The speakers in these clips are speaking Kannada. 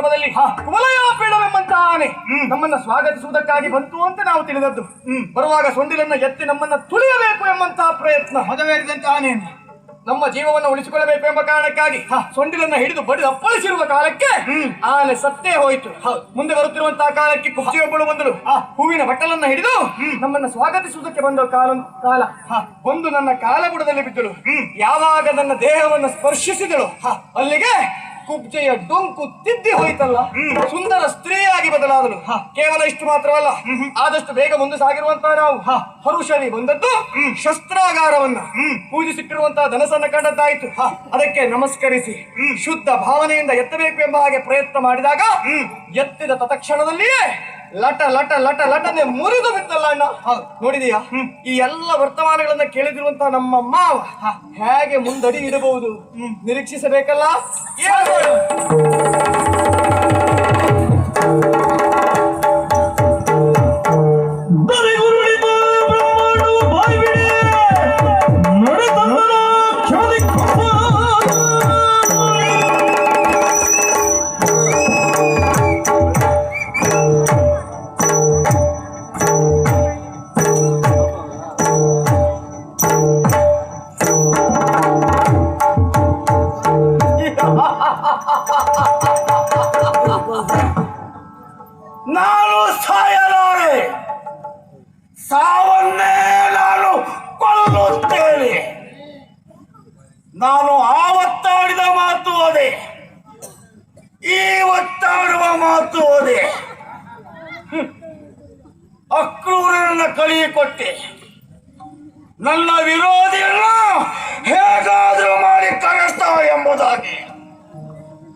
ಸಂದರ್ಭದಲ್ಲಿ ಕುವಲಯಾಪೀಡವೆಂಬಂತ ಆನೆ ನಮ್ಮನ್ನ ಸ್ವಾಗತಿಸುವುದಕ್ಕಾಗಿ ಬಂತು ಅಂತ ನಾವು ತಿಳಿದದ್ದು. ಬರುವಾಗ ಸೊಂಡಿಲನ್ನ ಎತ್ತಿ ನಮ್ಮನ್ನ ತುಳಿಯಬೇಕು ಎಂಬಂತಹ ಪ್ರಯತ್ನ ಮದವೇರಿದಂತ ಆನೆ ನಮ್ಮ ಜೀವವನ್ನು ಉಳಿಸಿಕೊಳ್ಳಬೇಕು ಎಂಬ ಕಾರಣಕ್ಕಾಗಿ ಸೊಂಡಿಲನ್ನ ಹಿಡಿದು ಬಡಿದು ಅಪ್ಪಳಿಸಿರುವ ಕಾಲಕ್ಕೆ ಆನೆ ಸತ್ತೇ ಹೋಯಿತು. ಮುಂದೆ ಬರುತ್ತಿರುವಂತಹ ಕಾಲಕ್ಕೆ ಕುಬ್ಜಿಯೊಬ್ಬಳು ಬಂದಳು. ಹೂವಿನ ಬಟ್ಟಲನ್ನ ಹಿಡಿದು ನಮ್ಮನ್ನ ಸ್ವಾಗತಿಸುವುದಕ್ಕೆ ಬಂದ ಕಾಲ ಒಂದು ನನ್ನ ಕಾಲಗುಡದಲ್ಲಿ ಬಿದ್ದಳು. ಯಾವಾಗ ನನ್ನ ದೇಹವನ್ನು ಸ್ಪರ್ಶಿಸಿದಳು ಅಲ್ಲಿಗೆ ಕುಬ್ಜೆಯ ಡೊಂಕು ತಿದ್ದಿ ಹೋಯ್ತಲ್ಲ. ಸುಂದರ ಸ್ತ್ರೀಯಾಗಿ ಬದಲಾದಳು. ಕೇವಲ ಇಷ್ಟು ಮಾತ್ರವಲ್ಲ, ಆದಷ್ಟು ಬೇಗ ಮುಂದೆ ಸಾಗಿರುವಂತಹ ನಾವು ಹರುಷವಿ ಬಂದದ್ದು ಶಸ್ತ್ರಾಗಾರವನ್ನ ಪೂಜಿಸಿಟ್ಟಿರುವಂತಹ ಧನಸನ್ನ ಕಂಡದ್ದಾಯಿತು. ಅದಕ್ಕೆ ನಮಸ್ಕರಿಸಿ ಶುದ್ಧ ಭಾವನೆಯಿಂದ ಎತ್ತಬೇಕು ಎಂಬ ಹಾಗೆ ಪ್ರಯತ್ನ ಮಾಡಿದಾಗ ಎತ್ತಿದ ತತ್ಕ್ಷಣದಲ್ಲಿಯೇ ಲಟ ಲಟ ಲಟ ಲಟನೆ ಮುರಿದು ಬಿತ್ತಲ್ಲ ಅಣ್ಣ. ನೋಡಿದೀಯಾ? ಈ ಎಲ್ಲ ವರ್ತಮಾನಗಳನ್ನ ಕೇಳಿದಿರುವಂತಹ ನಮ್ಮ ಮಾವ ಹೇಗೆ ಮುಂದಡಿ ಇಡಬಹುದು ನಿರೀಕ್ಷಿಸಬೇಕಲ್ಲ. ನಾನು ಸಾಯಲಾರೆ, ಸಾವನ್ನೇ ನಾನು ಕೊಲ್ಲುತ್ತೇನೆ. ನಾನು ಆವತ್ತಾಡಿದ ಮಾತು ಅದೇ, ಇವತ್ತಾಡುವ ಮಾತು ಅದೇ. ಅಕ್ರೂರನನ್ನ ಕಳಿಕೊಟ್ಟೆ, ನನ್ನ ವಿರೋಧಿಯನ್ನು ಹೇಗಾದರೂ ಮಾಡಿ ಕರೆಸ್ತಾ ಎಂಬುದಾಗಿ.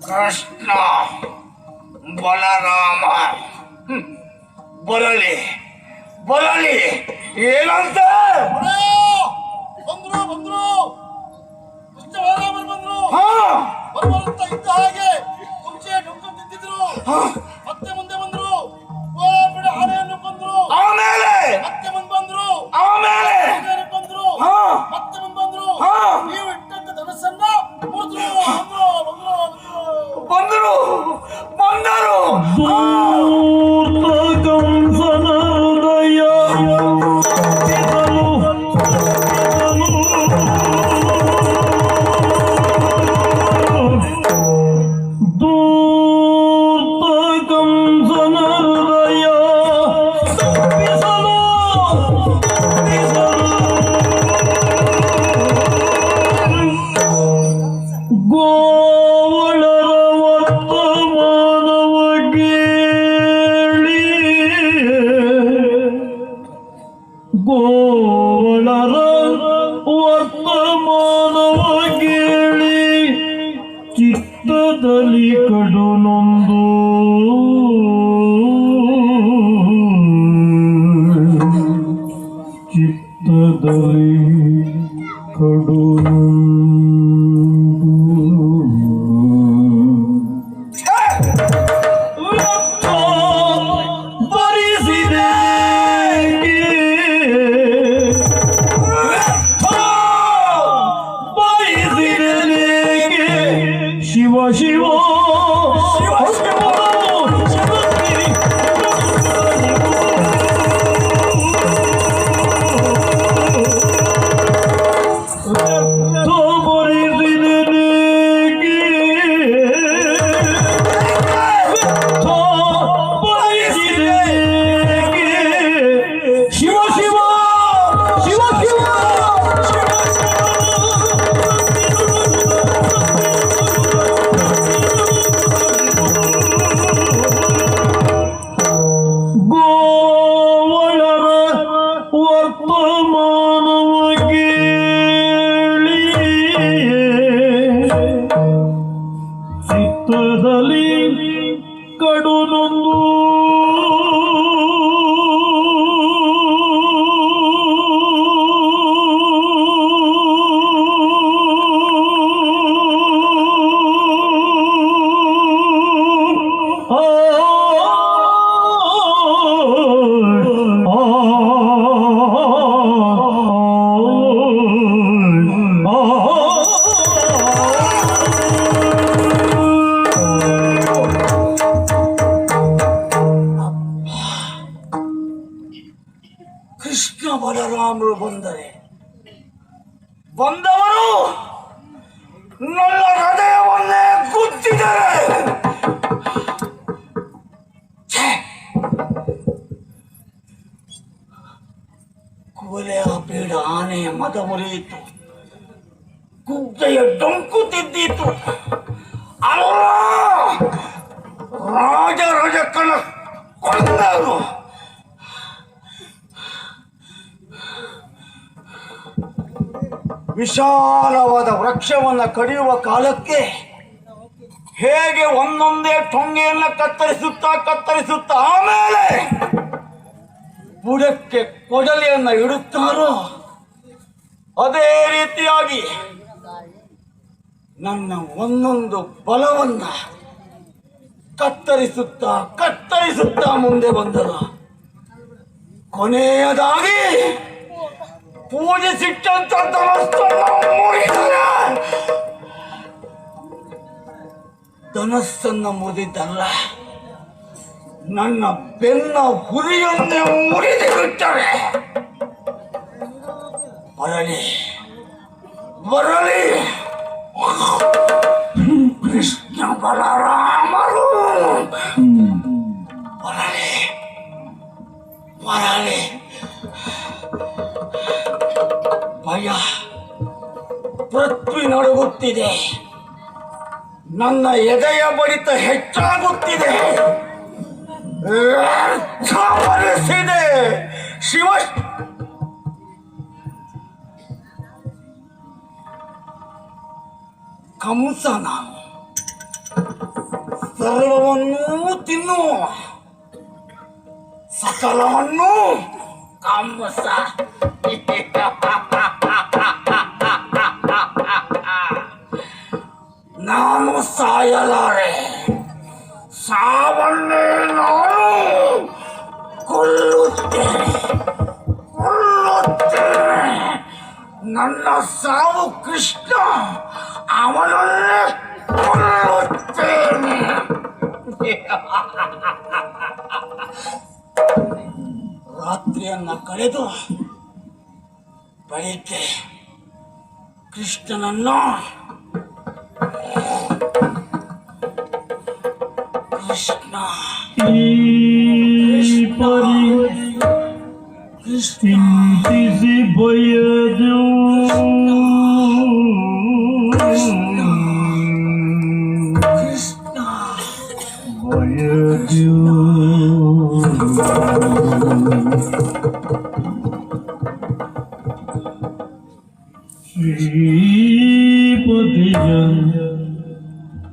ಕೃಷ್ಣ ಬಲರಾಮ ಬರಲಿ ಬರಲಿ ಏನಂತ ಬಂದ್ರು ಬಂದ್ರು ಕೃಷ್ಣ ಬಲರಾಮರು ಬಂದ್ರು. ಬರುವಂತ ಇದ್ದ ಹಾಗೆ ಕುಂಚೆ ಡುಂಕು ತಿದ್ದಿದ್ರು. ಮತ್ತೆ ಮುಂದೆ ಬಂದ್ರು, ಕೋಲಾಪಿಡ ಆನೆಯನ್ನು ಬಂದ್ರು. ಆಮೇಲೆ ಮತ್ತೆ ಮುಂದೆ ಬಂದ್ರು, ಆಮೇಲೆ ಬಂದ್ರು, ಮತ್ತೆ ಮುಂದೆ ಬಂದ್ರು. ನೀವು ಇಟ್ಟಂತ ಧನಸ್ಸನ್ನ ಮುರಿದ್ರು. ಬಂದರು ಬಂದರು ಚಿತ್ತದಲ್ಲಿ ಕಡು ನೊಂದು ಚಿತ್ತದಲ್ಲಿ ಕಡು ಶಿವ ಶಿವ ಚಿತ್ತದಲ್ಲಿ ಕಡು ನೊಂದು ಕೃಷ್ಣ ಬಲರಾಮರು ಬಂದವರು ನನ್ನ ಹೃದಯವನ್ನೇ ಗುದ್ದಿದ್ದಾರೆ. ಛೇ! ಕುವಲೆಯ ಬೇಡ ಆನೆಯ ಮದ ಮುರಿಯಿತು, ಕುಗ್ಗೆಯ ಡೊಂಕು ತಿದ್ದಿತು. ಅಲ್ಲ, ರಾಜಕನ ಕೊಂದರು. ವಿಶಾಲವಾದ ವೃಕ್ಷವನ್ನ ಕಡಿಯುವ ಕಾಲಕ್ಕೆ ಹೇಗೆ ಒಂದೊಂದೇ ಟೊಂಗೆಯನ್ನ ಕತ್ತರಿಸುತ್ತಾ ಆಮೇಲೆ ಬುಡಕ್ಕೆ ಕೊಡಲಿಯನ್ನ ಇಡುತ್ತಾರೋ ಅದೇ ರೀತಿಯಾಗಿ ನನ್ನ ಒಂದೊಂದು ಬಲವನ್ನ ಕತ್ತರಿಸುತ್ತಾ ಮುಂದೆ ಬಂದರು. ಕೊನೆಯದಾಗಿ ಪೂಜಿಸಿಟ್ಟಂತ ಧನಸ್ಸನ್ನು ಮುರಿದಲ್ಲ, ನನ್ನ ಬೆನ್ನ ಹುರಿಯನ್ನೇ ಮುರಿದು ಬಿಟ್ಟರೆ. ಬರಲಿ ಕೃಷ್ಣ ಬಲರಾಮರು, ಬರಲಿ. ಭಯ ಪೃಥ್ವಿ ನಡುಗುತ್ತಿದೆ, ನನ್ನ ಎದೆಯ ಬಡಿತ ಹೆಚ್ಚಾಗುತ್ತಿದೆ. ಬರೆಸಿದೆ ಶಿವ. ಕಂಸ ನಾನು ಸರ್ವವನ್ನೂ ತಿನ್ನುವ, ಸಕಲವನ್ನೂ ಕಂಸ. ನಾನು ಸಾಯಲಾರೆ, ಸಾವನ್ನೇ ನಾನು ಕೊಲ್ಲುತ್ತೇನೆ. ನನ್ನ ಸಾವು ಕೃಷ್ಣ, ಅವನನ್ನೇ ಕೊಲ್ಲುತ್ತೇನೆ. ರಾತ್ರಿಯನ್ನ ಕಳೆದು ಬೆಳಿಗ್ಗೆ ಕೃಷ್ಣನನ್ನು ಚಿಂತಿಸಿ ಬಯದು ಶ್ರೀಪತಿಯ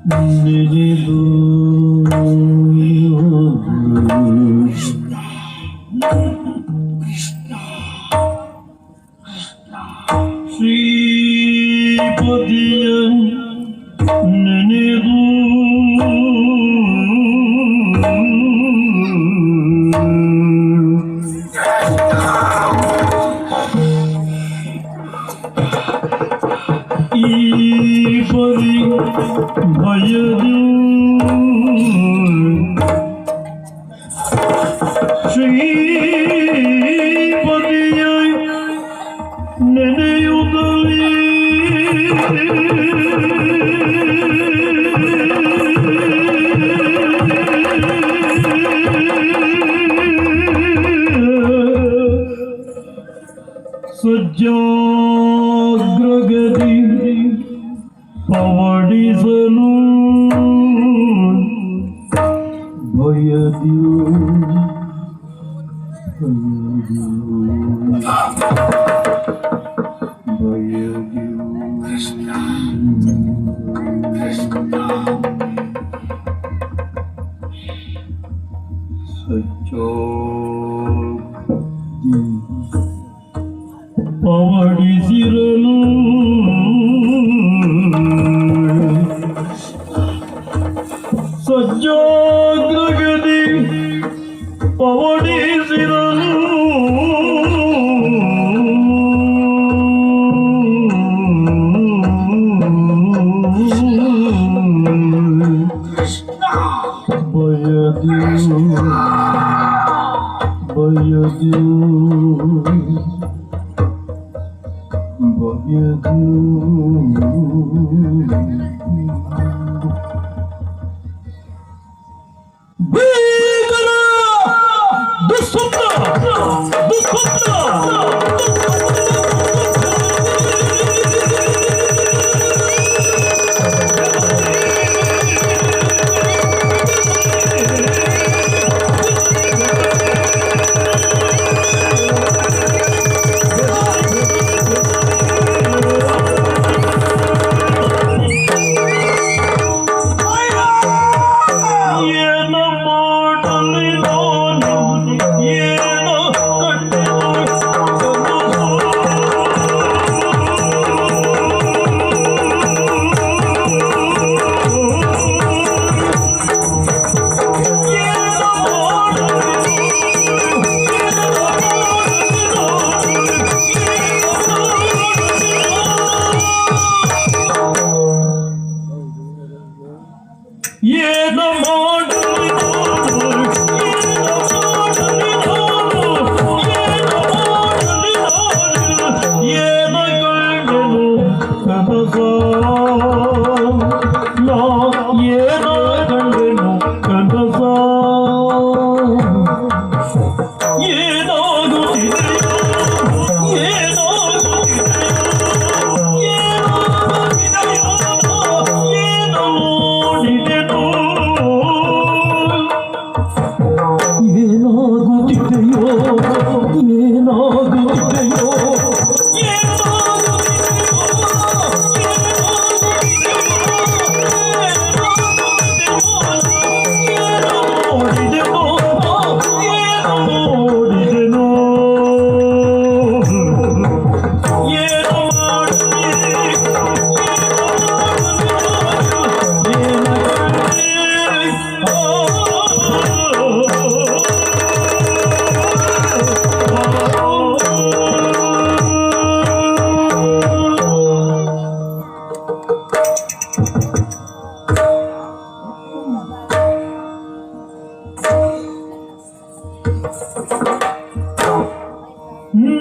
ನೆನೆದು ಶ್ರೀಪತಿಯ ನೆನೆದು ಈ ಪರಿ ಭಯದು ಶ್ರೀಪತಿಯ ನೆನೆಯುತ್ತಲೇ ಸಜ್ಜಾಗ್ರಗತಿ ಪವಡಿಸಲು ಭಯದಿಯು ಪವಡಿಸಿರಲು ಸಜ್ಜಾಗ್ರಗತಿ ಪವಡಿಸಿರಲು ಭಯದಿಯು ಬೇಗನ ದುಸ್ವಪ್ನ ದುಸ್ವಪ್ನ ಏನ ಮಾಡಲಿ ನಾನು ಏನ ಏನ ಮಾಡಲಿ ಏನ ಕಂಡೆನು ಕನಸ ನಾ ಏನ ಕಂಡೆನು ಕನಸ ಏನಾಗುತ್ತಿದೆಯೋ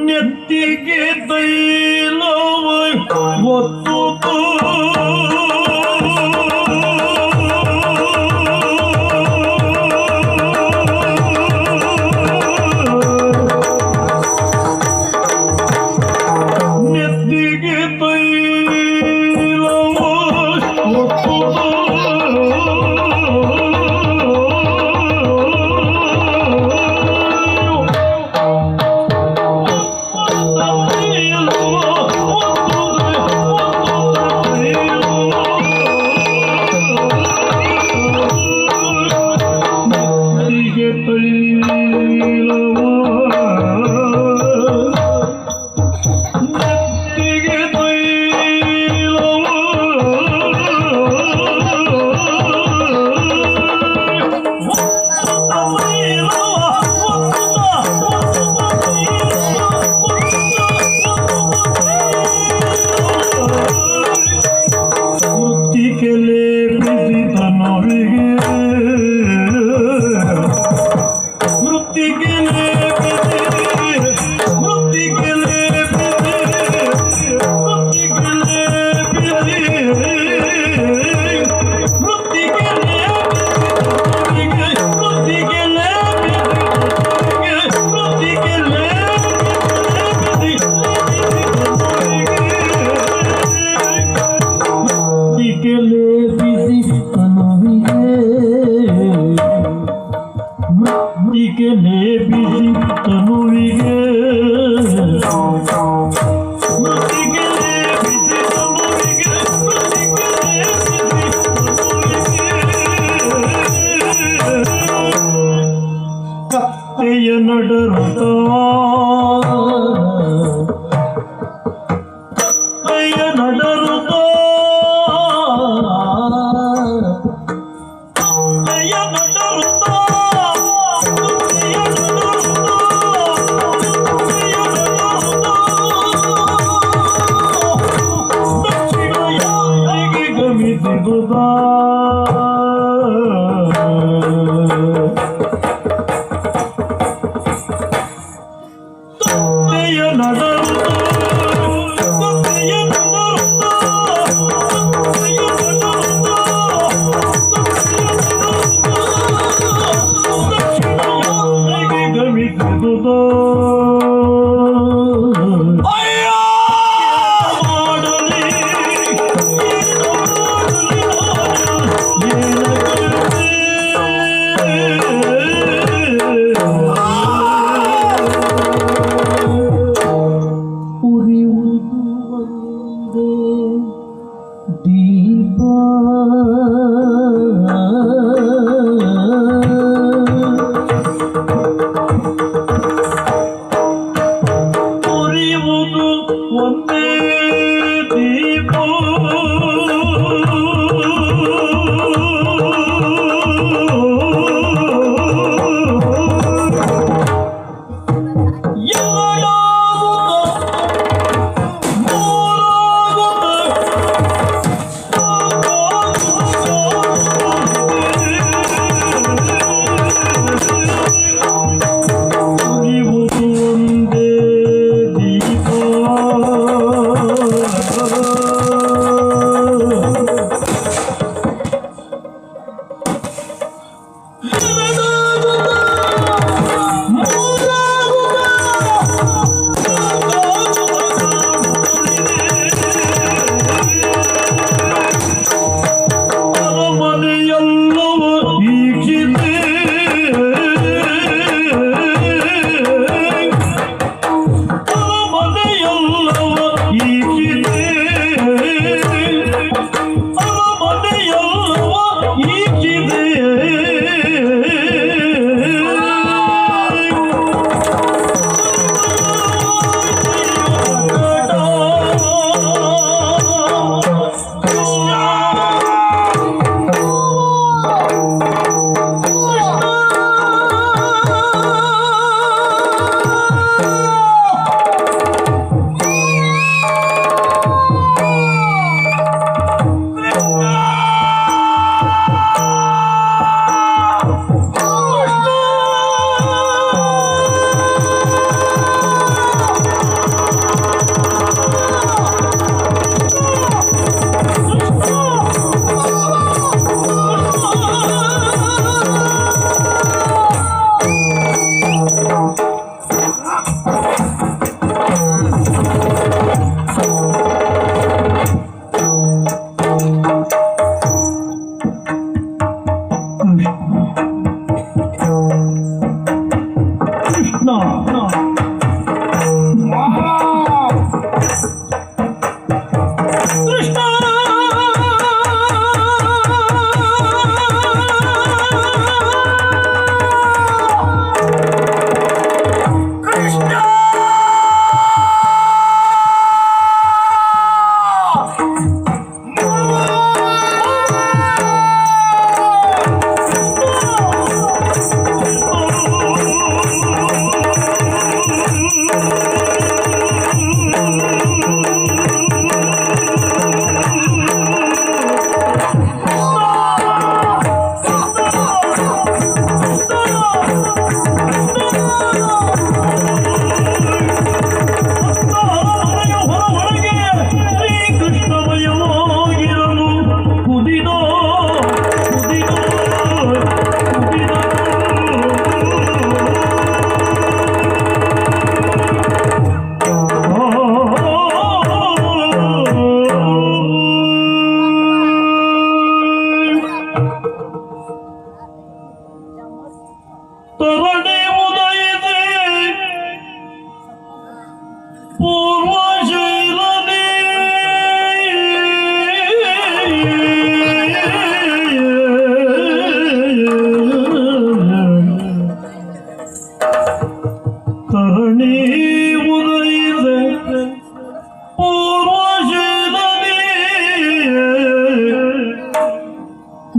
ನೆತ್ತಿಗೆ ತೈಲವ ಒತ್ತು ನೆತ್ತಿಗೆ ತೈಲವ ಒತ್ತು Hey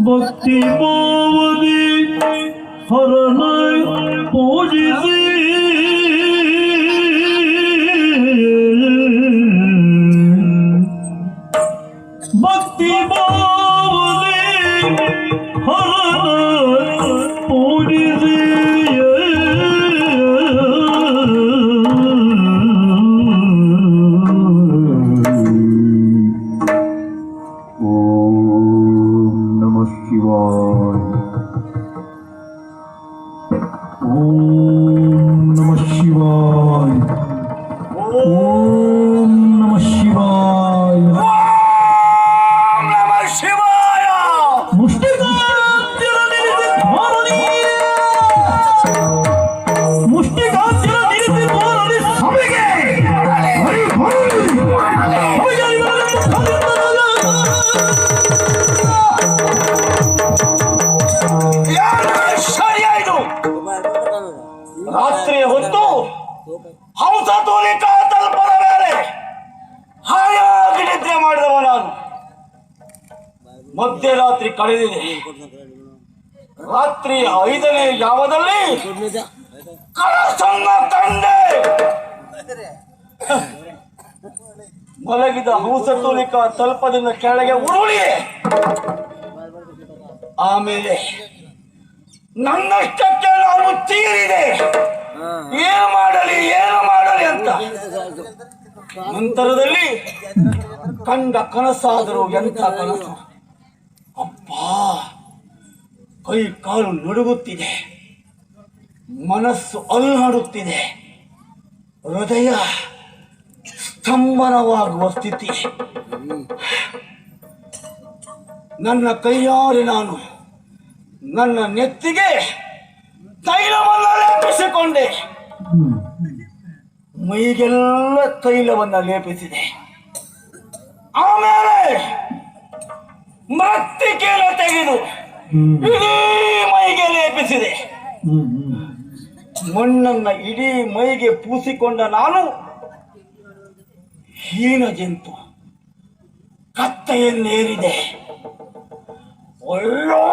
ಭಕ್ತಿ ಭಾವದಿ ಹರನ ಪೂಜಿಸಿ ಓಂ ನಮಃ ಶಿವಾಯ. ಓಂ ನಮಃ ಶಿವಾಯ. ಮುಷ್ಟಿಕಾಂತಿರ ನಿರಿಸಿ ಧೋರಣಿ. ಮುಷ್ಟಿಕಾಂತಿರ ನಿರಿಸಿ ಧೋರಣಿ ಸಭೆಗೆ. ಸರಿಯಾಯಿತು. ರಾತ್ರಿಯ ಹೊತ್ತು ಹಂಸ ತೋಲಿಕ ತಲುಪದ ಮೇಲೆ ಹಾಯಾಗಿ ನಿದ್ರೆ ಮಾಡಿದವ ನಾನು. ಮಧ್ಯರಾತ್ರಿ ಕಳೆದಿದೆ. ರಾತ್ರಿ 5ನೇ ಯಾವದಲ್ಲಿ ಕನಸನ್ನ ಕಂಡೆ. ಮಲಗಿದ ಹಂಸ ತೋಲಿಕ ತಲುಪದಿಂದ ಕೆಳಗೆ ಉರುಳಿದೆ. ಆಮೇಲೆ ನನ್ನಷ್ಟಕ್ಕೆ ನಾನು ತೀರಿದೆ. ಏನು ಮಾಡಲಿ ಅಂತ. ನಂತರದಲ್ಲಿ ಕಂಡ ಕನಸಾದರೂ ಎಂಥ ಕನಸು. ಅಪ್ಪ, ಕೈ ಕಾಲು ನಡುಗುತ್ತಿದೆ, ಮನಸ್ಸು ಅಲ್ಲಾಡುತ್ತಿದೆ, ಹೃದಯ ಸ್ತಂಭನವಾಗುವ ಸ್ಥಿತಿ. ನನ್ನ ಕೈಯಾರೆ ನಾನು ನನ್ನ ನೆತ್ತಿಗೆ ತೈಲವನ್ನ ಲೇಪಿಸಿಕೊಂಡೆ. ಮೈಗೆಲ್ಲ ತೈಲವನ್ನ ಲೇಪಿಸಿದೆ. ಆಮೇಲೆ ಮತ್ತಿಗೆಲ್ಲ ತೆಗೆದು ಇಡೀ ಮೈಗೆ ಲೇಪಿಸಿದೆ. ಮಣ್ಣನ್ನ ಇಡೀ ಮೈಗೆ ಪೂಸಿಕೊಂಡ ನಾನು ಹೀನ ಜಂತು ಕತ್ತೆಯನ್ನೇರಿದೆ. ಅಯ್ಯೋ,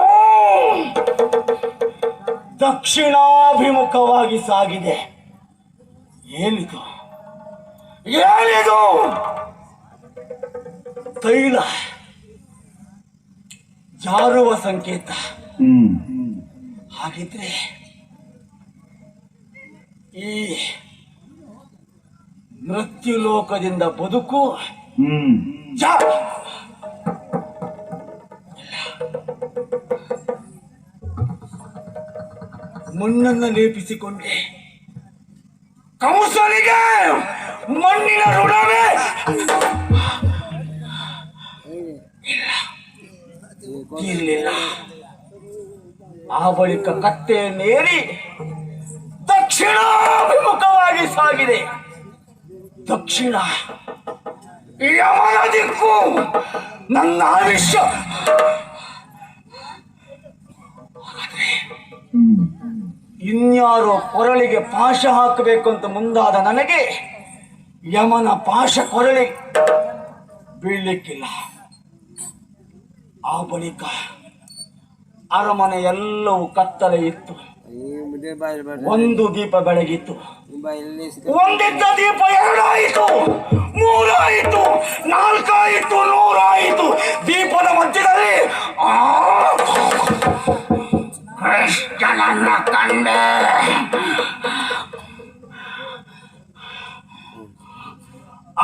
ದಕ್ಷಿಣಾಭಿಮುಖವಾಗಿ ಸಾಗಿದೆ. ಏನಿದು ತೈಲ ಜಾರುವ ಸಂಕೇತ. ಹಾಗಿದ್ರೆ ಈ ಮೃತ್ಯು ಲೋಕದಿಂದ ಬದುಕು ಮಣ್ಣನ್ನು ಲೇಪಿಸಿಕೊಂಡೆ. ಕಂಸನಿಗೆ ಮಣ್ಣಿನ ಋಣವೇ ಇರಲಿಲ್ಲ. ಆ ಬಳಿಕ ಕತ್ತೆಯನ್ನೇರಿ ದಕ್ಷಿಣಾಭಿಮುಖವಾಗಿ ಸಾಗಿದೆ. ದಕ್ಷಿಣ ಯಮನ ದಿಕ್ಕು. ನನ್ನ ಆಯುಷ್ಯ ಇನ್ಯಾರೋ ಕೊರಳಿಗೆ ಪಾಶ ಹಾಕಬೇಕು ಅಂತ ಮುಂದಾದ ನನಗೆ ಯಮನ ಪಾಶ ಕೊರಳಿ ಬೀಳಲಿಕ್ಕಿಲ್ಲ. ಆ ಬಳಿಕ ಅರಮನೆ ಎಲ್ಲವೂ ಕತ್ತಲೆ ಇತ್ತು. ಒಂದು ದೀಪ ಬೆಳಗಿತ್ತು. ಒಂದಿದ್ದ ದೀಪ 2 ಆಯಿತು, 3 ಆಯಿತು, 4 ಆಯಿತು, 100 ಆಯಿತು. ದೀಪದ ಮಧ್ಯದಲ್ಲಿ ಕೃಷ್ಣನನ್ನ ಕಂಡೆ.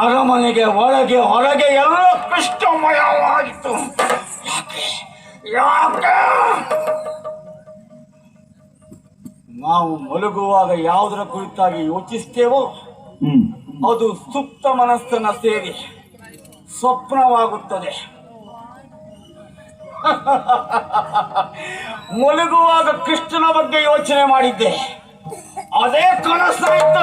ಅರಮನೆಗೆ ಒಳಗೆ ಹೊರಗೆ ಎಲ್ಲ ಕೃಷ್ಣಮಯವಾಗಿತ್ತು. ಯಾಕೆ ನಾವು ಮಲಗುವಾಗ ಯಾವುದರ ಕುರಿತಾಗಿ ಯೋಚಿಸ್ತೇವೋ ಅದು ಸುಪ್ತ ಮನಸ್ಸನ್ನ ಸೇರಿ ಸ್ವಪ್ನವಾಗುತ್ತದೆ. ಮಲಗುವಾಗ ಕೃಷ್ಣನ ಬಗ್ಗೆ ಯೋಚನೆ ಮಾಡಿದ್ದೆ, ಅದೇ ಕನಸಾಯ್ತ.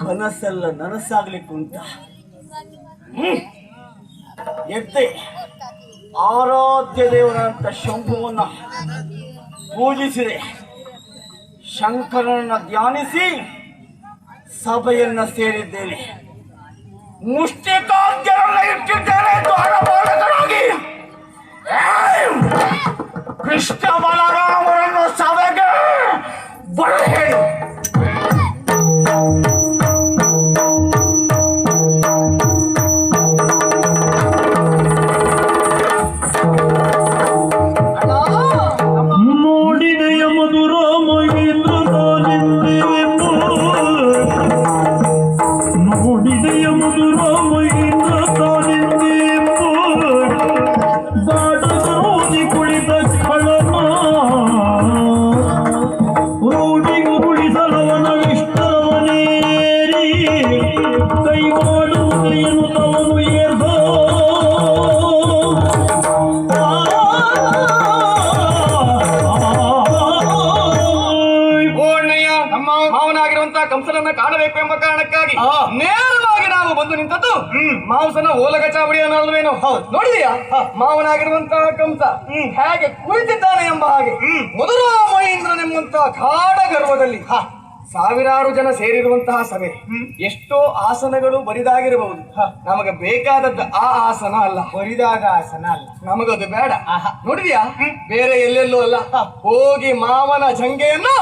ಕನಸೆಲ್ಲ ನನಸಾಗ್ಲಿಕ್ಕುಂಟ. ಎದ್ದೆ ಆರಾಧ್ಯ ದೇವರಂತ ಶಂಭುವನ್ನ ಪೂಜಿಸಿದೆ. ಶಂಕರನನ್ನ ಧ್ಯಾನಿಸಿ ಸಭೆಯನ್ನ ಸೇರಿದ್ದೇನೆ. ಮುಷ್ಟಿಕಾಂತ್ಯರನ್ನ ಇಟ್ಟಿದ್ದೇನೆ ದ್ವಾರಪಾಲಕರಾಗಿ. ಕೃಷ್ಣ ಬಲರಾಮರನ್ನು ಸಭೆಗೆ ಬರ ಹೇಳಿ. ನೋಡಿದೆಯ ಮಧುರ ಮಹೇಂದ್ರ ತಾನೆಂದೆವೆಂಬ, ನೋಡಿದೆಯ ಮಧುರ ಮಹೇಂದ್ರ ತಾನೆಂದೆಂಬ, ದಾಟದಿ ಕುಳಿತ ಖಳನ ರೋಡಿಗೆ ಉಳಿಸ ಕೈವಾಡುವುದೆಯನ್ನು ತವನು ಏರ್ದೋ ಮಾವನಾಗಿರುವಂತಹ ಕಂಸನನ್ನ ಕಾಣಬೇಕು ಎಂಬ ಕಾರಣಕ್ಕಾಗಿ ನೇರವಾಗಿ ನಾವು ಬಂದು ನಿಂತದ್ದು ಮಾಂಸನ ಓಲಗ ಚಾವಡಿಯನ್ನಲ್ವೇನೋ ನೋಡಿದೀಯಾ ಮಾವನಾಗಿರುವಂತಹ ಕಂಸ ಹೇಗೆ ಕುಳಿತಿದ್ದಾನೆ ಎಂಬ ಹಾಗೆ ಮೊದಲು ಮಹೇಂದ್ರನೆಂಬಂತಹ ಗಾಢ ಗರ್ವದಲ್ಲಿ ಸಾವಿರಾರು ಜನ ಸೇರಿರುವಂತಹ ಸಭೆ ಎಷ್ಟೋ ಆಸನಗಳು ಬರಿದಾಗಿರಬಹುದು ನಮಗೆ ಬೇಕಾದದ್ದು ಆ ಆಸನ ಅಲ್ಲ, ಬರಿದಾದ ಆಸನ ಅಲ್ಲ, ನಮಗದು ಬೇಡ. ನೋಡಿದ್ಯಾ ಬೇರೆ ಎಲ್ಲೆಲ್ಲೂ ಅಲ್ಲ, ಹೋಗಿ ಮಾವನ ಜಂಗೆಯನ್ನು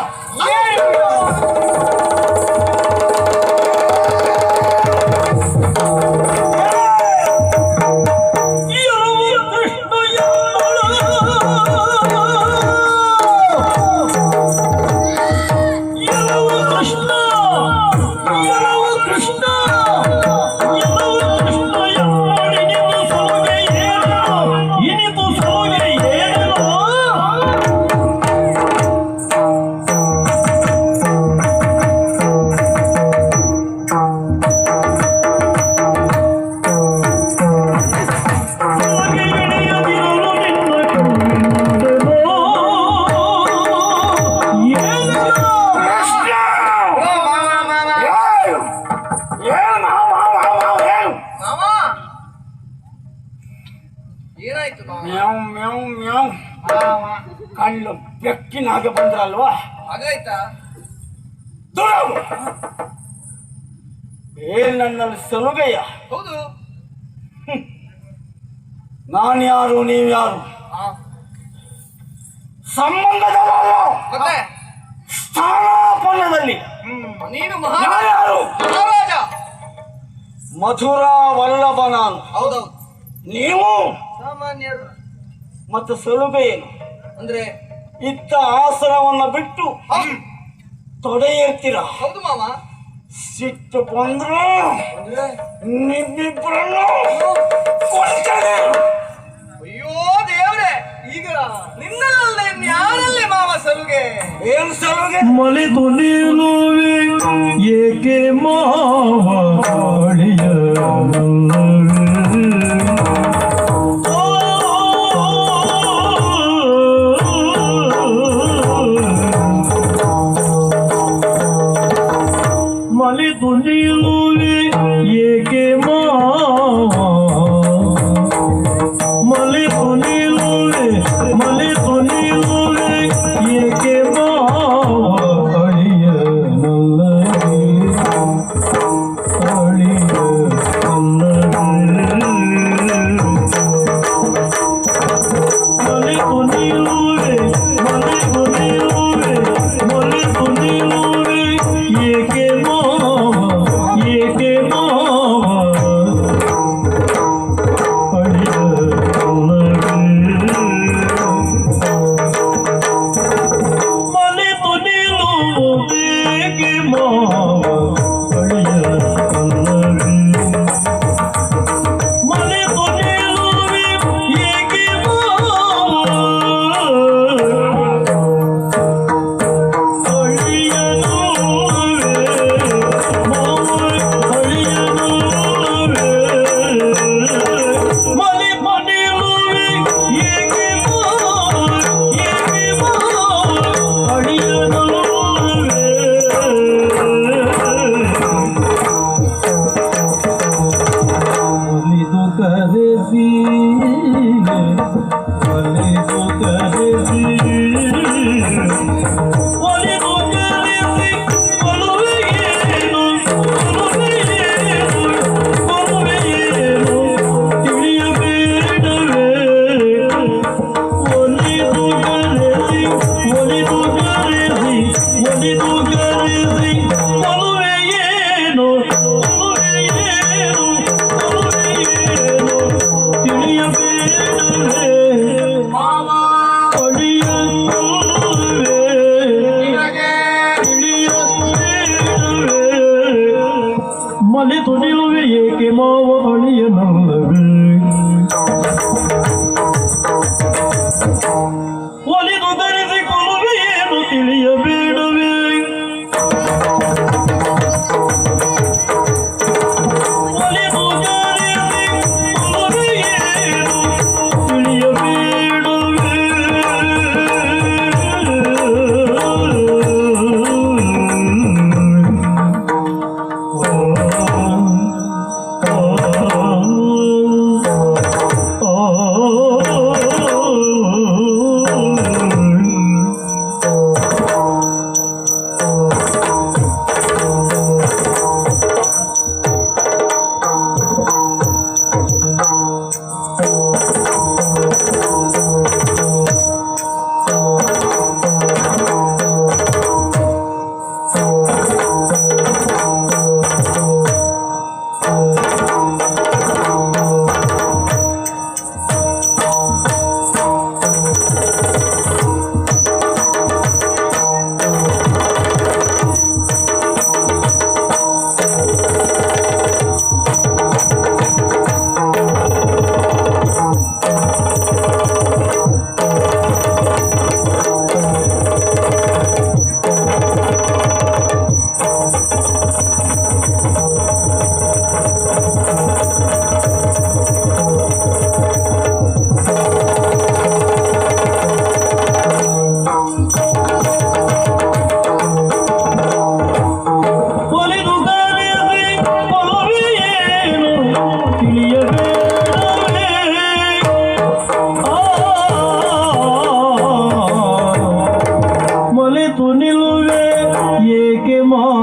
ಏನಾಯ್ತು ಮ್ಯಾವ್ ಮ್ಯಾವ್ ಮ್ಯಾವ್ ಕಳ್ಳು ಬೆಕ್ಕಿನಾಗ ಬಂದ್ರಲ್ವಾ, ಹಾಗಾಯ್ತಾ? ನನ್ನಲ್ಲಿ ಸಲುಗೆಯ ಹೌದು. ನಾನ್ಯಾರು ನೀವ್ಯಾರು ಸಂಬಂಧದವಲ್ಲ, ಮತ್ತೆ ಸ್ಥಾನಾಪನ್ನದಲ್ಲಿ ನೀನು ಯಾರ್ಯಾರು? ಮಹಾರಾಜ. ಮಥುರಾ ವಲ್ಲಭ ನಾನು, ಹೌದೌದು. ನೀವು ಸಾಮಾನ್ಯರು ಮತ್ತು ಸಲುಗೆ ಏನು ಅಂದ್ರೆ ಇದ್ದ ಆಸನವನ್ನ ಬಿಟ್ಟು ತೊಡೆ ಏರ್ತೀರ. ಹೌದು ಮಾಮ. ಸಿಟ್ಟು ಬಂದ್ರು ಅಂದ್ರೆ ನಿಮ್ಮಿಬ್ಬರನ್ನು ಕೊಲ್ತೇನೆ. ಅಯ್ಯೋ ದೇವ್ರೆ, ಈಗ ನಿನ್ನಲ್ಲ ಇನ್ಯಾರಲ್ಲಿ ಮಾವ ಸಲುಗೆ? ಏನ್ ಸಲುಗೆ? ಮಲಿದು ನಿಲ್ಲುವೆ ಏಕೆ ಮಾವಳಿಯ ಮಲಿದು ನಿಲ್ಲುವೆ ಏಕೆ ಮಾವ ಮಲಿದು ನಿಲ್ಲುವೆ ಮಲಿದು ನಿಲ್ಲುವೆ ಏಕೆ ಮಾವ ಅಳಿಯ ಅಳಿಯ ಮಲಿದು ನಿಲ್ಲುವೆ ಮಲಿದು ನಿಲ್ಲುವೆ ಮಲಿದು ನಿಲ್ಲುವೆ ಏಕೆ ಮಾವ ಏಕೆ ಮಾವ ಅಳಿಯ ಮಲಿದು ನಿಲ್ಲುವೇಗೆ ಮಾವ ಅಳಿಯ ಮಲಿದು ನಿಲ್ಲುವೆ ಏಕೆ ಮಾವ ಕರೆಸಿ ಒಲಿದು ಕರೆಸಿ ಒಲಿದು ಕರೆಸಿ ಒಲುವೆಯೇನು ಒಲುವೆಯೇನು ಒಲುವೆಯೇನು ತಿಳಿಯಬೇಡವೇ ಒಲಿದು ಕರೆಸಿ ಒಲಿದು ಕರೆಸಿ ಒಲಿದು ಕರೆಸಿ ಒಲುವೆಯೇನು ಒಲುವೆಯೇನು ಒಲುವೆಯೇನು ತಿಳಿಯಬೇಡವೇ ಮಲಿತು ನಿಲ್ಲುವೆ ಏಕೆ ಮಾವ ಅಳಿಯನಲ್ಲವೇ ಒಲಿದು ಧರಿಸಿಕೊಳ್ಳುವೆ ಏನು ತಿಳಿಯಬೇಡವೇ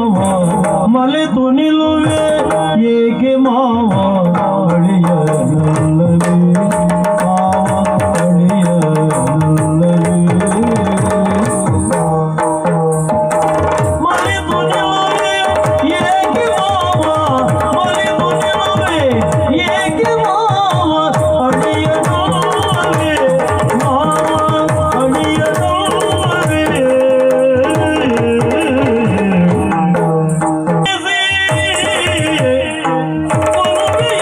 ಮಾವ ಮಲೆತು ನಿಲ್ಲುವೆ ಏಕೆ ಮಾವ ಅಳಿಯನಲ್ಲವೇ ಮಾವ ಅಳಿಯನಲ್ಲವೇ ಮಲೆತು ನಿಲ್ಲುವೆ ಏಕೆ ಮಾವ ಮಲೆತು ನಿಲ್ಲುವೆ ಏಕೆ ಮಾವ ಅಳಿಯನಲ್ಲವೇ ಮಾವ ಅಳಿಯನಲ್ಲವೇ ಒಲುವೆ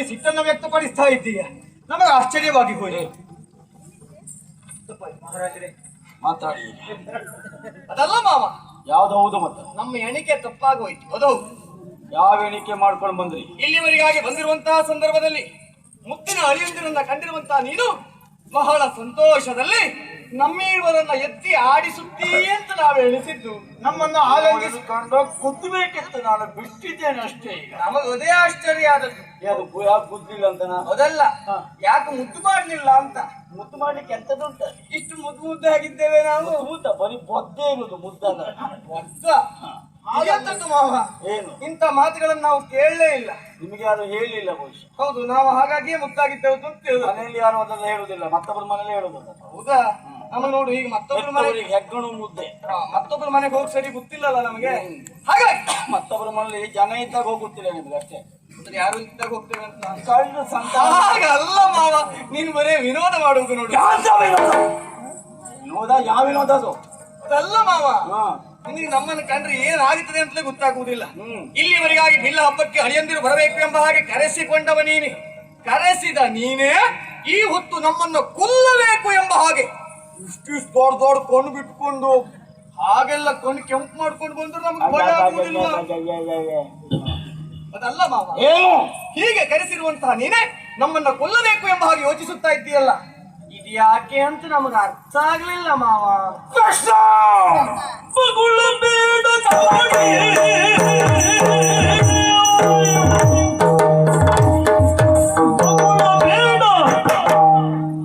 ಮುಖದಲ್ಲಿ ಸಿಟ್ಟನ್ನು ವ್ಯಕ್ತಪಡಿಸ್ತಾ ಇದ್ದೀಯ, ನಮಗೆ ಆಶ್ಚರ್ಯವಾಗಿ ಹೋಯಿತು. ಮಹಾರಾಜರೇ, ಮಾತಾಡಿ. ಅದಲ್ಲ ಮಾವ, ಯಾವ್ದು ಹೌದು ಮತ್ತೆ ನಮ್ಮ ಎಣಿಕೆ ತಪ್ಪಾಗೋಯ್ತು. ಅದು ಯಾವ ಎಣಿಕೆ ಮಾಡ್ಕೊಂಡು ಬಂದ್ರಿ? ಇಲ್ಲಿವರೆಗಾಗಿ ಬಂದಿರುವಂತಹ ಸಂದರ್ಭದಲ್ಲಿ ಮುತ್ತಿನ ಅಳಿಯಂದಿರನ್ನ ಕಂಡಿರುವಂತಹ ನೀನು ಬಹಳ ಸಂತೋಷದಲ್ಲಿ ನಮ್ಮಿರುವರನ್ನ ಎತ್ತಿ ಆಡಿಸುತ್ತೀ ಅಂತ ನಾವು ಎಣಿಸಿದ್ದು. ನಮ್ಮನ್ನು ಆಲಂಗಿಸಿಕೊಂಡು ಕುದ್ದಬೇಕಿತ್ತು, ನಾನು ಬಿಟ್ಟಿದ್ದೇನೆ ಅಷ್ಟೇ. ಈಗ ನಮಗೆ ಅದೇ ಆಶ್ಚರ್ಯ ಆದದ್ದು. ಯಾರು ಯಾಕೆ ಕುದ್ದಿಲ್ಲ ಅಂತ ಅದಲ್ಲ, ಯಾಕೆ ಮುದ್ದು ಮಾಡ್ಲಿಲ್ಲ ಅಂತ. ಮುದ್ದು ಮಾಡ್ಲಿಕ್ಕೆ ಎಂತದುಂಟ? ಇಷ್ಟು ಮುದ್ದು ಮುದ್ದಾಗಿದ್ದೇವೆ ನಾವು. ಊಟ ಬರೀ ಬೊದ್ದೆ ಇರುದು, ಮುದ್ದಲ್ಲ. ವರ್ಷ ಹಾಗಂತದ್ದು ಮಾವ, ಏನು ಇಂಥ ಮಾತುಗಳನ್ನು ನಾವು ಕೇಳಲೇ ಇಲ್ಲ. ನಿಮಗೆ ಯಾರು ಹೇಳಿಲ್ಲ ಬಹುಶಃ. ಹೌದು, ನಾವು ಹಾಗಾಗಿಯೇ ಮುದ್ದಾಗಿದ್ದೇವೆ ಅಂತ ತಿಳಿದು. ಮನೆಯಲ್ಲಿ ಯಾರು ಅದನ್ನ ಹೇಳುದಿಲ್ಲ, ಮತ್ತೊಬ್ಬರ ಮನೇಲಿ ಹೇಳುದಿಲ್ಲ. ಹೌದಾ? ನಮ್ಮ ನೋಡು, ಈಗ ಮತ್ತೊಬ್ಬರ ಮನೆ ಹೆಗ್ಗಣು ಮುದ್ದೆ. ಮತ್ತೊಬ್ಬರ ಮನೆಗೆ ಹೋಗಿ ಸರಿ ಗೊತ್ತಿಲ್ಲಲ್ಲ ನಮಗೆ. ಹಾಗಾಗಿ ಮತ್ತೊಬ್ಬರ ಮನೇಲಿ ಜನ ಇದ್ದಾಗ ಹೋಗುತ್ತಿಲ್ಲ ನಿಮ್ಗೆ ಅಷ್ಟೇ. ಅಂದ್ರೆ ಯಾರು ಇದ್ದಾಗ ಹೋಗ್ತೇವೆ ಅಂತ ಕಳ್ಳು ಸಂತಾನ. ಹಾಗಲ್ಲ ಮಾವ, ನೀನು ಬರೇ ವಿನೋದ ಮಾಡುವುದು ನೋಡಿ. ವಿನೋದ? ಯಾವ ವಿನೋದ ಅದು? ಅದಲ್ಲ ಮಾವ, ಹಾ, ನಿನಗೆ ನಮ್ಮನ್ನು ಕಂಡ್ರೆ ಏನಾಗುತ್ತದೆ ಅಂತಲೇ ಗೊತ್ತಾಗುವುದಿಲ್ಲ. ಹ್ಮ್. ಇಲ್ಲಿವರೆಗಾಗಿ ಬಿಲ್ಲ ಹಬ್ಬಕ್ಕೆ ಅಳಿಯಂದಿರು ಬರಬೇಕು ಎಂಬ ಹಾಗೆ ಕರೆಸಿಕೊಂಡವ ನೀನೆ. ಕರೆಸಿದ ನೀನೇ ಈ ಹೊತ್ತು ನಮ್ಮನ್ನು ಕೊಲ್ಲಬೇಕು ಎಂಬ ಹಾಗೆ ಇಷ್ಟಿಷ್ಟು ದೊಡ್ಡ ದೊಡ್ಡ ಕೊಂಡು ಬಿಟ್ಕೊಂಡು ಹಾಗೆಲ್ಲ ಕೊಂಡು ಕೆಂಪು ಮಾಡ್ಕೊಂಡು ಬಂದ್ರೆ ನಮ್ಗೆ ಭಯ ಆಗುವುದಿಲ್ಲ. ಅದಲ್ಲ ಮಾವ, ಏನು ಹೀಗೆ ಕರೆಸಿರುವಂತಹ ನೀನೇ ನಮ್ಮನ್ನ ಕೊಲ್ಲಬೇಕು ಎಂಬ ಹಾಗೆ ಯೋಚಿಸುತ್ತಾ ಇದ್ದೀಯಲ್ಲ, ಇದು ಯಾಕೆ ಅಂತ ನಮಗೆ ಅರ್ಥ ಆಗ್ಲಿಲ್ಲ ಮಾವ. ಕೃಷ್ಣ ಮಗುಳ ಬೇಡ ಕವಡೆ.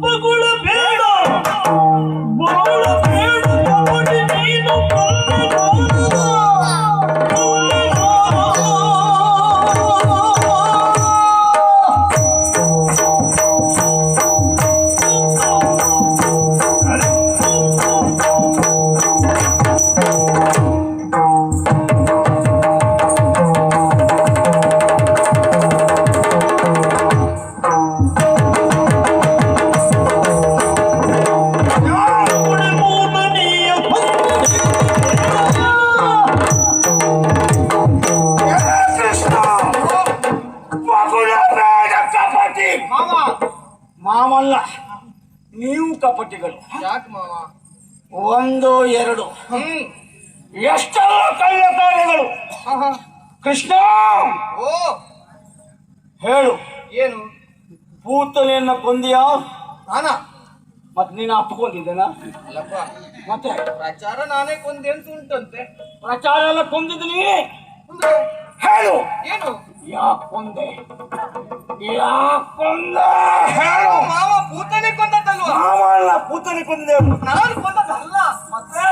ಮಗುಳ ಬೇಡ, ಮಗುಳ ಬೇಡ ಕವಡೆ, ನೀನು ಮಾಮಲ್ಲ, ನೀವು ಕಪಟಿಗಳು. ಯಾಕೆ ಮಾವ? ಒಂದು ಎರಡು ಎಷ್ಟೆಲ್ಲ ಕಳ್ಳ ಕಾರ್ಯಗಳು. ಆಹಾ. ಕೃಷ್ಣ ಓ, ಹೇಳು, ಏನು? ಪೂತನೆಯನ್ನ ಕೊಂದಿಯಾ? ನಾನ ಮತ್ ನೀನು ಅಪ್ಪಿಕೊಂಡಿದ್ದೇನಾ? ಅಲ್ಲಪ್ಪ, ಮತ್ತೆ ಪ್ರಚಾರ ನಾನೇ ಕೊಂದೆ ಅಂತ ಉಂಟಂತೆ. ಪ್ರಚಾರ ಎಲ್ಲ ಕೊಂದಿದ್ದು ನೀನೇ. ಅಂದ್ರೆ ಹೇಳು, ಏನು? ಯಾಕೆ ಕೊಂದೆ? ಹೇಳು. ಮಾವ ಪೂತನೆ ಕೊಂದದ್ದಲ್ವಾ? ಮಾಮಲ್ಲ, ಪೂತನೆ ಕೊಂದಿದೆ. ನಾನು ಕೊಂದದ್ದಲ್ಲ. ಮತ್ತೆ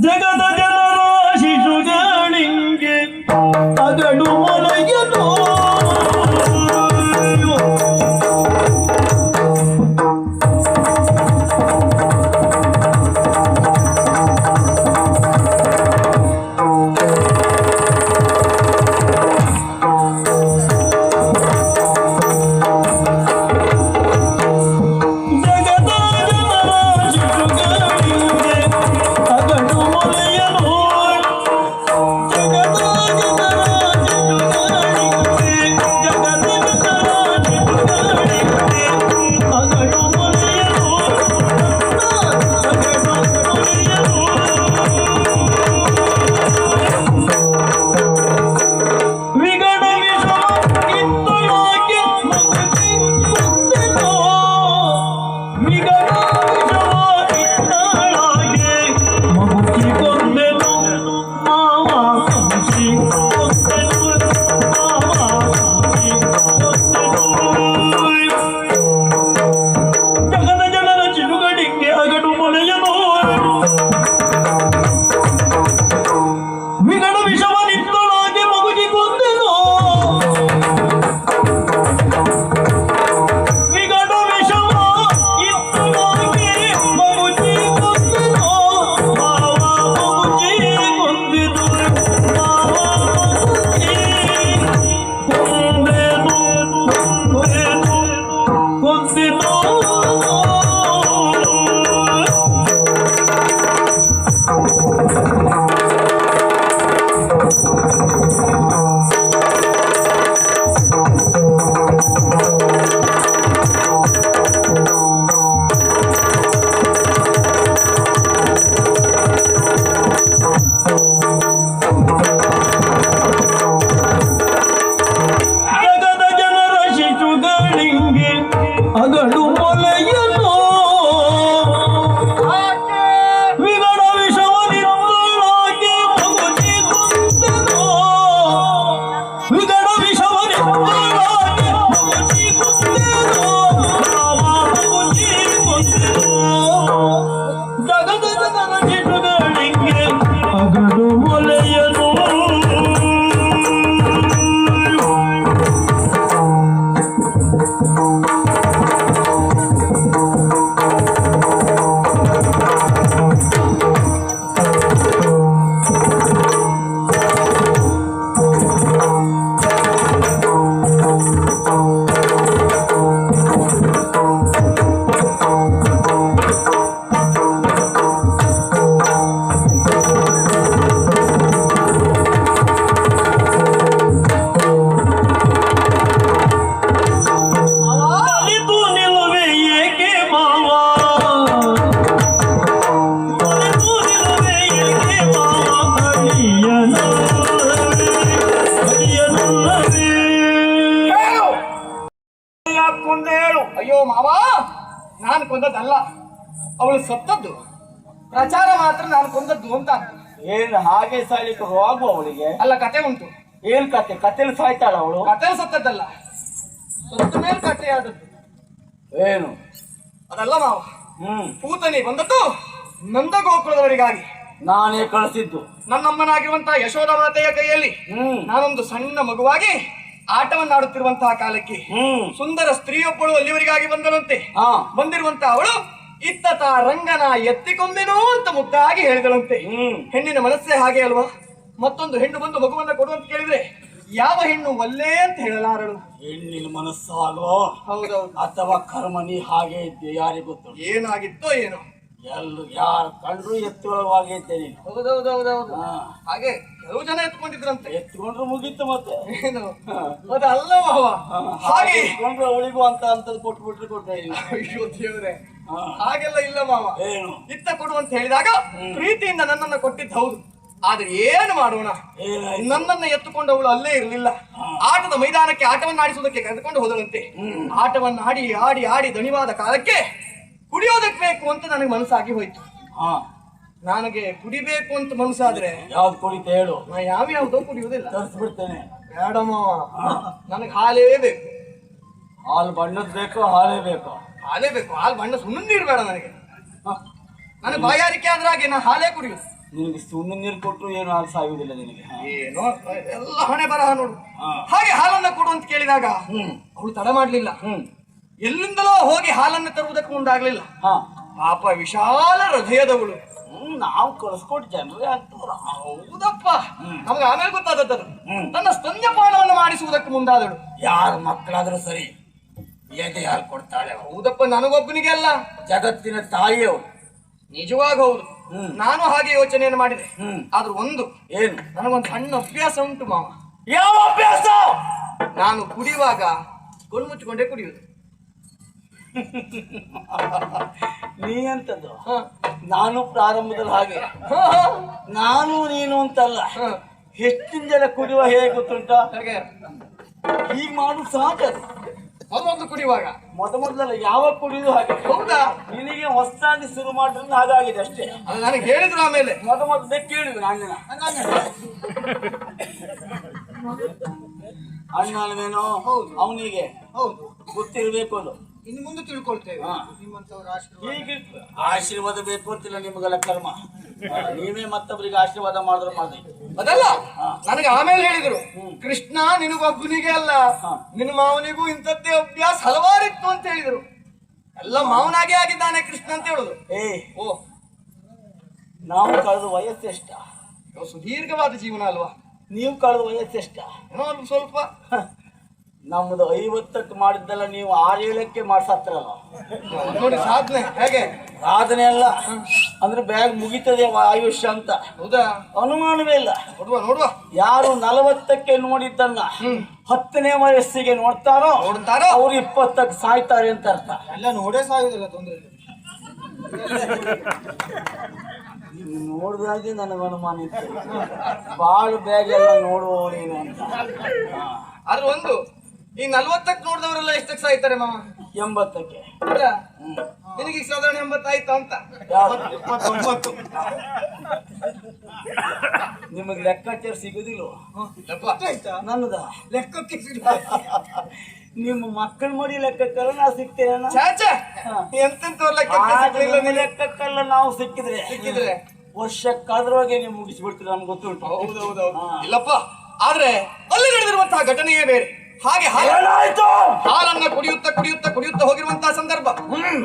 ಜಗದ ಜನರಾಶಿ ಸುಗಾಳಿಂಗೆ ಅಗಡು ಮೊಲಗೆನೋ. ಜಗದ ಜನರಾಶಿ ಸುಗಾಳಿಂಗೆ ಅಗಡು ಮೊಲಗೆನೋ. ಶಿಶುಗಳಿಂಗೆ ಅಗಡು ಮೊಲೆಯನ್ನು ವಿಗಡ ವಿಷವನಿರುಳಾಗಿ ಮಗುಚಿ ಕುಂತೆನೋ ವಿಗಡ ವಿಷವನಿರುಳಾಗಿ ಮಗುಚಿ ಕುಂತೆನೋ ಮಗುಚಿ ಕುಂತೆನೋ ಜಗದ ಜನರ ಶಿಶುಗಳಿಂಗೆ ಅಗಡು ಮೊಲೆಯನ್ನು ಅಲಿತು ನಿಲ್ಲುವೆ ಏಕೆ ಮಾವ ಅಲಿತು ನಿಲ್ಲುವೆ ಏಕೆ ಮಾವ ಅಳಿಯನಲ್ಲವೇ ಹೇಳು ಯಾಕೆ ಕೊಂದೆ ಹೇಳು. ಅಯ್ಯೋ ಮಾವ, ನಾನು ಕೊಂದದ್ದಲ್ಲ, ಅವಳು ಸತ್ತದ್ದು. ಪ್ರಚಾರ ಮಾತ್ರ ನಾನು ಕೊಂದದ್ದು ಅಂತ. ಏನ್ ಹಾಗೆ ಸಾಯ್ಲಿಕ್ಕೆ ರೋಗ ಅವಳಿಗೆ? ಅಲ್ಲ, ಕತೆ ಉಂಟು. ಏನ್ ಕತೆ? ಕತೆಲಿ ಸಾಯ್ತಾಳ ಅವಳು? ಕತೆ ಸತ್ತದ್ದಲ್ಲ, ಸತ್ತ ಮೇಲೆ ಕತೆ ಆದದ್ದು. ಏನು? ಅದಲ್ಲ ಮಾವ, ಪೂತನಿ ಬಂದದ್ದು ನಂದ ಗೋಕುಲದವರಿಗಾಗಿ. ನಾನೇ ಕಳಿಸಿದ್ದು. ನನ್ನಮ್ಮನಾಗಿರುವಂತಹ ಯಶೋಧ ಮಾತೆಯ ಕೈಯಲ್ಲಿ ನಾನೊಂದು ಸಣ್ಣ ಮಗುವಾಗಿ ಆಟವನ್ನಾಡುತ್ತಿರುವಂತಹ ಕಾಲಕ್ಕೆ ಸುಂದರ ಸ್ತ್ರೀಯೊಬ್ಬಳು ಅಲ್ಲಿವರಿಗಾಗಿ ಬಂದಳಂತೆ. ಬಂದಿರುವಂತಹ ಅವಳು ಇತ್ತ ರಂಗನ ಎತ್ತಿಕೊಂಡೆನೋ ಅಂತ ಮುದ್ದಾಗಿ ಹೇಳಿದಳಂತೆ. ಹೆಣ್ಣಿನ ಮನಸ್ಸೇ ಹಾಗೆ ಅಲ್ವಾ? ಮತ್ತೊಂದು ಹೆಣ್ಣು ಬಂದು ಮಗುವನ್ನ ಕೊಡುವಂತ ಕೇಳಿದ್ರೆ ಯಾವ ಹೆಣ್ಣು ಒಲ್ಲೆ ಅಂತ ಹೇಳಲಾರಳು. ಹೆಣ್ಣಿನ ಮನಸ್ಸು ಅಲ್ವೋ? ಹೌದೌದು. ಅಥವಾ ಕರ್ಮನಿ ಹಾಗೆ ಇದ್ದೆ, ಯಾರಿಗೆ ಗೊತ್ತು? ಏನಾಗಿತ್ತೋ ಏನೋ, ಎಲ್ಲೂ ಯಾರು ಕಂಡ್ರು ಎತ್ತುಗಳವಾಗೇ ಇದ್ದೆ ನೀನು. ಹೌದೌದೌದೌದು. ಹಾಗೆ ಕೆಲವು ಜನ ಎತ್ಕೊಂಡಿದ್ರಂತೆ. ಎತ್ಕೊಂಡ್ರು ಮುಗೀತು ಮತ್ತೆ. ಏನು ಅದಲ್ಲ ಮಾವ, ಹಾಗೆ ಎತ್ಕೊಂಡ್ರು ಅವಳಿಗೂ ಅಂತ ಅಂತದ್ ಕೊಟ್ಬಿಟ್ರೆ ಕೊಟ್ಟೆ ಇಲ್ಲ. ಅಯ್ಯೋ ದೇವ್ರೆ, ಹಾಗೆಲ್ಲ ಇಲ್ಲ ಮಾವ. ಏನು? ಇತ್ತ ಕೊಡು ಅಂತ ಹೇಳಿದಾಗ ಪ್ರೀತಿಯಿಂದ ನನ್ನನ್ನ ಕೊಟ್ಟಿದ್ದು ಹೌದು. ಆದ್ರೆ ಏನು ಮಾಡೋಣ, ನನ್ನನ್ನ ಎತ್ತುಕೊಂಡವಳು ಅಲ್ಲೇ ಇರಲಿಲ್ಲ. ಆಟದ ಮೈದಾನಕ್ಕೆ ಆಟವನ್ನು ಆಡಿಸುವುದಕ್ಕೆ ಕರೆದುಕೊಂಡು ಹೋದಳಂತೆ. ಆಟವನ್ನು ಆಡಿ ಆಡಿ ಆಡಿ ದಣಿವಾದ ಕಾಲಕ್ಕೆ ಕುಡಿಯೋದಕ್ಕೆ ಬೇಕು ಅಂತ ನನಗೆ ಮನಸ್ಸಾಗಿ ಹೋಯ್ತು. ನನಗೆ ಕುಡಿಬೇಕು ಅಂತ ಮನಸ್ಸಾದ್ರೆ ಯಾವ್ದು ಕುಡಿತ ಹೇಳು? ನಾ ಯಾವ್ಯಾವ್ದೋ ಕುಡಿಯುವುದಿಲ್ಲ. ತರಿಸ್ಬಿಡ್ತೇನೆ. ಬೇಡ ಮಾವ, ನನಗೆ ಹಾಲೇ ಬೇಕು. ಹಾಲು ಬಣ್ಣದ್ ಬೇಕು, ಹಾಲೇ ಬೇಕು. ಹಾಲೇ ಬೇಕು. ಹಾಲು ಬಣ್ಣ ಸುಮ್ಮನೆ ನೀರು ಬೇಡ ನನಗೆ. ನನಗೆ ಬಾಯಾರಿಕೆ ಆದ್ರೆ ಹಾಗೆ ನಾ ಹಾಲೇ ಕುಡಿಯುದು. ನಿನಗೆ ಸುಮ್ಮನೆ ನೀರು ಕೊಟ್ಟರು ಏನು ಹಾಲು ಸಾಯುವುದಿಲ್ಲ ನಿನಗೆ. ಏನೋ ಎಲ್ಲ ಹಣೆ ಬರಹ ನೋಡು. ಹಾಗೆ ಹಾಲನ್ನ ಕೊಡು ಅಂತ ಕೇಳಿದಾಗ ಅವಳು ತಡ ಮಾಡ್ಲಿಲ್ಲ. ಎಲ್ಲಿಂದಲೋ ಹೋಗಿ ಹಾಲನ್ನು ತರುವುದಕ್ಕೆ ಮುಂದಾಗ್ಲಿಲ್ಲ. ಪಾಪ ವಿಶಾಲ ಹೃದಯದವಳು. ನಾವು ಕಳಿಸ್ಕೊಟ್ಟು ಜನರೇ ಆಗ್ತವ್ರ. ಹೌದಪ್ಪ, ನಮ್ಗೆ ಆಮೇಲೆ ಗೊತ್ತಾದದ್ದು. ನನ್ನ ಸ್ತನ್ಯಪಾನವನ್ನು ಮಾಡಿಸುವುದಕ್ಕೆ ಮುಂದಾದಳು. ಯಾರ ಮಕ್ಕಳಾದ್ರೂ ಸರಿ ಎದೆ ಹಾಲು ಕೊಡ್ತಾಳೆ. ಹೌದಪ್ಪ, ನನಗೊಬ್ಬನಿಗೆ ಅಲ್ಲ, ಜಗತ್ತಿನ ತಾಯಿ ಅವಳು. ನಿಜವಾಗ ಹೌದು. ನಾನು ಹಾಗೆ ಯೋಚನೆಯನ್ನು ಮಾಡಿದೆ. ಆದ್ರೂ ಒಂದು, ಏನು? ನನಗೊಂದು ಸಣ್ಣ ಅಭ್ಯಾಸ ಉಂಟು ಮಾವ. ಯಾವ ಅಭ್ಯಾಸ? ನಾನು ಕುಡಿಯುವಾಗ ಕಣ್ಣು ಮುಚ್ಚಿಕೊಂಡೇ ಕುಡಿಯುವುದು. ನೀ ಅಂತದ್ದು. ನಾನು ಪ್ರಾರಂಭದಲ್ಲಿ ಹಾಗೆ. ನಾನು ನೀನು ಅಂತಲ್ಲ, ಹೆಚ್ಚಿನ ಜನ ಕುಡಿಯುವ ಹೇಗೆ ಗೊತ್ತುಂಟ? ಹಾಗೆ ಈಗ ಮಾಡು ಸಹಜ. ಮೊದಲೊಂದು ಕುಡಿಯುವಾಗ ಮೊದಲಲ್ಲ, ಯಾವಾಗ ಕುಡಿಯುದು ಹಾಗೆ. ಹೌದಾ? ನಿನಗೆ ಹೊಸದಾಗಿ ಶುರು ಮಾಡಿದ್ರೆ ಹಾಗಾಗಿದೆ ಅಷ್ಟೇ. ಅದು ನನಗೆ ಹೇಳಿದ್ರು ಆಮೇಲೆ. ಮೊದಲೇ ಕೇಳಿದ್ರು ಅಣ್ಣನ. ಅಣ್ಣನೇನೋ ಅವನಿಗೆ ಹೌದು, ಗೊತ್ತಿರ್ಬೇಕು ಅದು. ಇನ್ನು ಮುಂದೆ ತಿಳ್ಕೊಳ್ತೇವೆ. ನಿಮ್ಮಂತವರ ಹೀಗೆ ಆಶೀರ್ವಾದ ಬೇಕು ಅಂತಿಲ್ಲ ನಿಮಗೆಲ್ಲ ಕರ್ಮ. ನೀವೇ ಮತ್ತೊಬ್ಬರಿಗೆ ಆಶೀರ್ವಾದ ಮಾಡಿದ್ರು ಮಾಡಿ. ಅದಲ್ಲ, ನನಗೆ ಆಮೇಲೆ ಹೇಳಿದ್ರು, ಕೃಷ್ಣ ನಿನಗೊಬ್ಬನಿಗೆ ಅಲ್ಲ, ನಿನ್ನ ಮಾವನಿಗೂ ಇಂಥದ್ದೇ ಅಭ್ಯಾಸ ಹಲವಾರಿತ್ತು ಅಂತ ಹೇಳಿದ್ರು. ಎಲ್ಲ ಮಾವನಾಗೆ ಆಗಿದ್ದಾನೆ ಕೃಷ್ಣ ಅಂತ ಹೇಳುದು. ಓ, ನಾವು ಕಳೆದ ವಯಸ್ಸು ಎಷ್ಟ? ಸುದೀರ್ಘವಾದ ಜೀವನ ಅಲ್ವಾ? ನೀವು ಕಳೆದ ವಯಸ್ಸು ಎಷ್ಟ? ಏನೋ ಒಂದು ಸ್ವಲ್ಪ. ನಮ್ದು 50ಕ್ಕೆ ಮಾಡಿದ್ದಲ್ಲ, ನೀವು 6-7ಕ್ಕೆ ಮಾಡ್ಸತ್ತರಲ್ಲ. ನೋಡಿ ಸಾಧನೆ ಹೇಗೆ. ಸಾಧನೆ ಅಲ್ಲ ಅಂದ್ರೆ ಬ್ಯಾಗ್ ಮುಗಿತದೆ ಆಯುಷ್ಯ ಅಂತ. ಹೌದಾ? ಅನುಮಾನವೇ ಇಲ್ಲ. ನೋಡುವ ನೋಡುವ. ಯಾರು 40ಕ್ಕೆ ನೋಡಿದ್ದನ್ನ 10ನೇ ವಯಸ್ಸಿಗೆ ನೋಡ್ತಾರೋ ಅವ್ರು 20ಕ್ಕೆ ಸಾಯ್ತಾರೆ ಅಂತ ಅರ್ಥ. ಎಲ್ಲ ನೋಡೇ ಸಾಯುದಿಲ್ಲ, ತೊಂದ್ರೆ ನೋಡಿದಾಗೆ ನನಗೆ ಅನುಮಾನ ಇತ್ತು. ಬಾಳು ಬ್ಯಾಗ್ ಎಲ್ಲ ನೋಡುವ ನೀನು ಅಂತ. ಆದ್ರೆ ಒಂದು ಈ 40ಕ್ಕೆ ನೋಡಿದವರೆಲ್ಲ ಎಷ್ಟಕ್ಕೆ ಸಾಯ್ತಾರೆ ಮಾವ? 80ಕ್ಕೆ. ಹೌದಾ? ನಿನಗೆ ಈಗ ಸಾಧಾರಣ 80 ಆಯ್ತಾ ಅಂತ? ಯಾವ್ದು? 29. ನಿಮಗೆ ಲೆಕ್ಕಾಚಾರ ಸಿಗುದಿಲ್ವ? ಆಯ್ತಾ? ನನ್ನದ ಲೆಕ್ಕಕ್ಕೆ ಸಿಗ್ಲ. ನಿಮ್ಮ ಮಕ್ಕಳ ಮಡಿ ಲೆಕ್ಕಕ್ಕಲ್ಲ ನಾವು ಸಿಗ್ತೇನೆ. ಚಾಚೆ ಎಂತೆಂತವ್ರ ಲೆಕ್ಕಕ್ಕೆ ಸಿಗ್ಲಿಲ್ಲ ನಿನಗೆ? ಲೆಕ್ಕಕ್ಕಲ್ಲ ನಾವು ಸಿಕ್ಕಿದ್ರೆ ಸಿಕ್ಕಿದ್ರೆ ವರ್ಷಕ್ಕಾದ್ರೊಳಗೆ ನೀವು ಮುಗಿಸ್ಬಿಡ್ತೀರಿ, ನಮ್ಗೆ ಗೊತ್ತುಂಟು. ಹೌದೌದು. ಇಲ್ಲಪ್ಪ, ಆದ್ರೆ ಅಲ್ಲಿ ನಡೆದಿರುವಂತಹ ಘಟನೆಯೇ ಬೇರೆ. ಹಾಗೆ ಏನಾಯ್ತು? ಹಾಲನ್ನ ಕುಡಿಯುತ್ತಾ ಕುಡಿಯುತ್ತಾ ಕುಡಿಯುತ್ತಾ ಹೋಗಿರುವಂತಹ ಸಂದರ್ಭ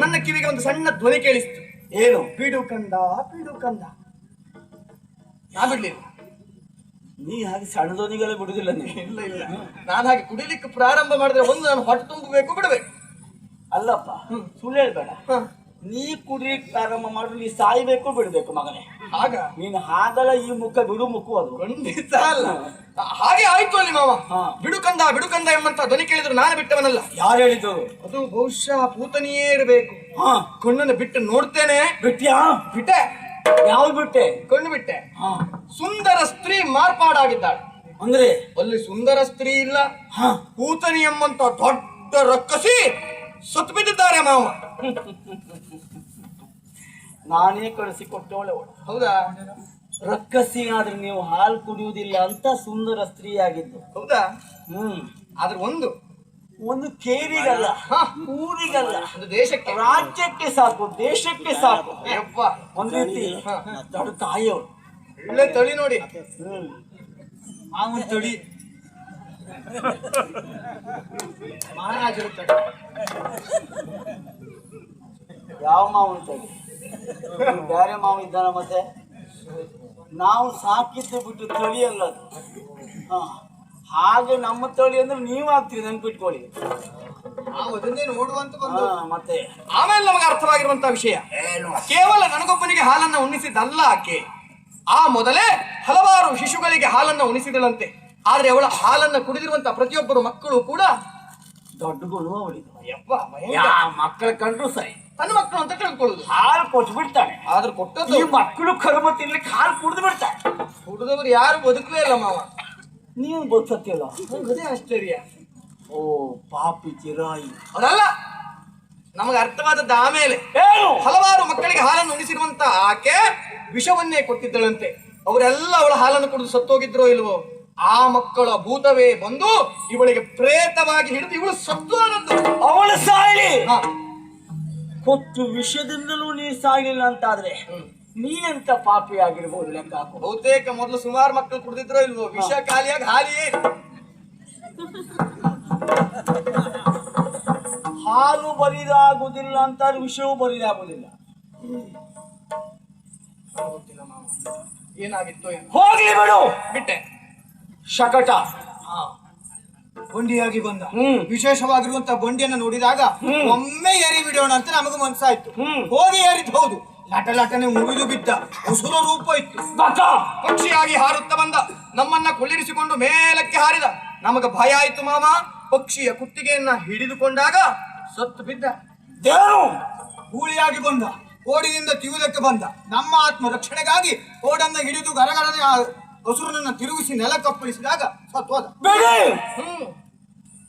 ನನ್ನ ಕಿವಿಗೆ ಒಂದು ಸಣ್ಣ ಧ್ವನಿ ಕೇಳಿಸ್ತು. ಏನು? ಬಿಡು ಕಂದ, ಬಿಡು ಕಂದ. ನಾ ಬಿಡ್ಲಿಲ್ಲ. ನೀ ಹಾಗೆ ಸಣ್ಣದೊಂದಿಗೆಲ್ಲ ಬಿಡುದಿಲ್ಲ ನೀವು. ಇಲ್ಲ ಇಲ್ಲ, ನಾನು ಹಾಗೆ ಕುಡಿಲಿಕ್ಕೆ ಪ್ರಾರಂಭ ಮಾಡಿದ್ರೆ ಒಂದು ನಾನು ಹೊಟ್ಟೆ ತುಂಬಬೇಕು, ಬಿಡಬೇಕು. ಅಲ್ಲಪ್ಪ, ಸುಳ್ಳು ಹೇಳ್ಬೇಡ. ಹ. ನೀ ಕುಡಿಲಿಕ್ಕೆ ಪ್ರಾರಂಭ ಮಾಡ್ರು, ನೀ ಸಾಯ್ಬೇಕು ಬಿಡ್ಬೇಕು ಮಗನೇ. ಆಗ ನೀನು ಹಾಗಲ್ಲ, ಈ ಮುಖ ಬಿಡು ಮುಖ ಅದು. ಖಂಡಿತ ಅಲ್ಲ. ಹಾಗೆ ಆಯ್ತು ಅಲ್ಲಿ ಮಾವ. ಹಾ. ಬಿಡು ಕಂದ ಎಂಬಂತ ಧ್ವನಿ ಕೇಳಿದ್ರು ನಾನು ಬಿಟ್ಟವನಲ್ಲ. ಯಾರು ಹೇಳಿದ್ದು? ಅದು ಬಹುಶಃ ಭೂತನಿಯೇ ಇರಬೇಕು. ಹಾ, ಕಣ್ಣನ್ನು ಬಿಟ್ಟು ನೋಡ್ತೇನೆ. ಬಿಟ್ಯಾ? ಬಿಟ್ಟೆ. ಯಾವ್ದು ಬಿಟ್ಟೆ? ಕಣ್ಣು ಬಿಟ್ಟೆ. ಹಾ, ಸುಂದರ ಸ್ತ್ರೀ ಮಾರ್ಪಾಡಾಗಿದ್ದಾಳೆ. ಅಂದ್ರೆ ಅಲ್ಲಿ ಸುಂದರ ಸ್ತ್ರೀ ಇಲ್ಲ, ಹಾ, ಭೂತನಿ ಎಂಬಂತ ದೊಡ್ಡ ರಕ್ಕಸಿ ಸತ್ತು ಬಿದ್ದಿದ್ದಾರೆ ಮಾವ. ನಾನೇ ಕಳಿಸಿ ಕೊಟ್ಟವಳೆ. ಹೌದಾ? ರಕ್ಕಸಿ ಆದ್ರೆ ನೀವು ಹಾಲು ಕುಡಿಯುವುದಿಲ್ಲ ಅಂತ ಸುಂದರ ಸ್ತ್ರೀ ಆಗಿದ್ದು. ಹೌದಾ? ಹ್ಮ್. ಆದ್ರೆ ಒಂದು ಕೇರಿಗಲ್ಲ, ಹಾ. ಊರಿಗಲ್ಲ, ಒಂದು ದೇಶಕ್ಕೆ, ರಾಜ್ಯಕ್ಕೆ ಸಾಕು, ದೇಶಕ್ಕೆ ಸಾಕು. ಯಪ್ಪ, ಒಂದ್ ರೀತಿ ದೊಡ್ಡ ತಾಯಿಯವರು. ಒಳ್ಳೆ ತಳಿ ನೋಡಿ. ಹ್ಮ್. ಅವನ ತಳಿ ಮಹಾರಾಜರ ತಳಿ. ಯಾವ ಮಾವು ಅಂತ ಬೇರೆ ಮಾವು ಇದ್ದಾನ? ಮತ್ತೆ ನಾವು ಸಾಕಿದ್ದು ಬಿಟ್ಟು ತಳಿ ಅಲ್ಲ ಅದು. ಹಾ, ಹಾಗೆ ನಮ್ಮ ತಳಿ ಅಂದ್ರೆ ನೀವು ಆಗ್ತೀರಿ, ನೆನ್ಪಿಟ್ಕೊಳ್ಳಿ. ನಾವು ಅದನ್ನೇ ನೋಡುವಂತ ಬಂದು. ಹಾ, ಮತ್ತೆ ಆಮೇಲೆ ನಮಗೆ ಅರ್ಥವಾಗಿರುವಂತಹ ವಿಷಯ ಏನು? ಕೇವಲ ನನಗೊಬ್ಬನಿಗೆ ಹಾಲನ್ನ ಉಣಿಸಿದ್ದಲ್ಲ ಆಕೆ. ಆ ಮೊದಲೇ ಹಲವಾರು ಶಿಶುಗಳಿಗೆ ಹಾಲನ್ನ ಉಣಿಸಿದಳಂತೆ. ಆದ್ರೆ ಅವಳ ಹಾಲನ್ನ ಕುಡಿದಿರುವಂತಹ ಪ್ರತಿಯೊಬ್ಬರು ಮಕ್ಕಳು ಕೂಡ ದೊಡ್ಡ ಗುಣ ಅವಳಿದು. ಯಪ್ಪ, ಭಯಂಕರ. ಯಾವ ಮಕ್ಕಳ ಕಂಡ್ರು ಸರಿ, ತನ್ನ ಮಕ್ಕಳು ಅಂತ ತಿಳ್ಕೊಳ್ಳುದು. ಹಾಲು ಕೊಟ್ಟು ಬಿಡ್ತಾನೆ. ಆದ್ರೆ ಕೊಟ್ಟದ್ದು ಈ ಮಕ್ಕಳು ಕರ್ಮ ತಿನ್ಲಿಕ್ಕೆ ಹಾಲು ಕುಡಿದು ಬಿಡ್ತಾರೆ. ಹುಡುಗರು ಯಾರು ಬದುಕಲೇ ಇಲ್ಲ ಮಾವ. ನೀವು ಗೊತ್ತತ್ತಿಲ್ಲ. ಅದೇ ಆಶ್ಚರ್ಯ. ಓ ಪಾಪಿ ಚಿರಾಯಿ. ಅದಲ್ಲ, ನಮಗೆ ಅರ್ಥವಾದದ್ದು ಆಮೇಲೆ. ಏನು? ಹಲವಾರು ಮಕ್ಕಳಿಗೆ ಹಾಲನ್ನು ಉಣಿಸಿರುವಂತ ಆಕೆ ವಿಷವನ್ನೇ ಕೊಟ್ಟಿದ್ದಳಂತೆ. ಅವರೆಲ್ಲ ಅವಳ ಹಾಲನ್ನು ಕುಡಿದು ಸತ್ತೋಗಿದ್ರೋ ಇಲ್ವೋ, ಆ ಮಕ್ಕಳ ಭೂತವೇ ಬಂದು ಇವಳಿಗೆ ಪ್ರೇತವಾಗಿ ಹಿಡಿದು ಇವಳು ಸತ್ತೋದದ್ದು. ಅವಳು ಸಾಯಲಿ. ಹಾ. ಕೊಟ್ಟು ವಿಷದಿಂದಲೂ ನೀ ಸಾಯಲಿಲ್ಲ ಅಂತಾದ್ರೆ ನೀನೆಂತ ಪಾಪಿ ಆಗಿರ್ಬೋದು ಲೆಕ್ಕ ಹಾಕು. ಬಹುತೇಕ ಮೊದಲು ಸುಮಾರು ಮಕ್ಕಳು ಕುಡಿದಿದ್ರೋ ಇಲ್ವೋ, ವಿಷ ಖಾಲಿಯಾಗಿ ಹಾಲಿಯೇ ಹಾಲು ಬರಿದಾಗುದಿಲ್ಲ ಅಂತಾರೆ, ವಿಷವೂ ಬರಿದಾಗುದಿಲ್ಲ. ಗೊತ್ತಿಲ್ಲ ಮಾವ, ಏನಾಗಿತ್ತು ಏನು. ಹೋಗ್ಲಿ ಬಿಡು. ಬಿಟ್ಟೆ. ಶಕಟ ಬಂಡಿಯಾಗಿ ಬಂದ. ಹ್ಮ್. ವಿಶೇಷವಾಗಿರುವಂತಹ ಬಂಡಿಯನ್ನು ನೋಡಿದಾಗ ಒಮ್ಮೆ ಏರಿ ಬಿಡೋಣ ಅಂತ ನಮಗೂ ಮನಸ್ಸಾಯ್ತು. ಹೋಗಿ ಏರಿದ್ ಹೌದು, ಲಟಲಟನೆ ಮುರಿದು ಬಿದ್ದ ಉಸುರ ರೂಪ ಇತ್ತು. ಪಕ್ಷಿಯಾಗಿ ಹಾರುತ್ತಾ ಬಂದ, ನಮ್ಮನ್ನ ಕುಳ್ಳಿರಿಸಿಕೊಂಡು ಮೇಲಕ್ಕೆ ಹಾರಿದ. ನಮಗ ಭಯ ಆಯ್ತು ಮಾಮ. ಪಕ್ಷಿಯ ಕುತ್ತಿಗೆಯನ್ನ ಹಿಡಿದುಕೊಂಡಾಗ ಸತ್ತು ಬಿದ್ದ. ದೇವರು ಗೂಳಿಯಾಗಿ ಬಂದ, ಓಡಿನಿಂದ ತಿರುವುದಕ್ಕೆ ಬಂದ. ನಮ್ಮ ಆತ್ಮ ರಕ್ಷಣೆಗಾಗಿ ಓಡನ್ನ ಹಿಡಿದು ಗರಗರನೆ ಆ ಹಸುರನನ್ನ ತಿರುಗಿಸಿ ನೆಲ ಕಪ್ಪಳಿಸಿದಾಗ ಸತ್ವದ.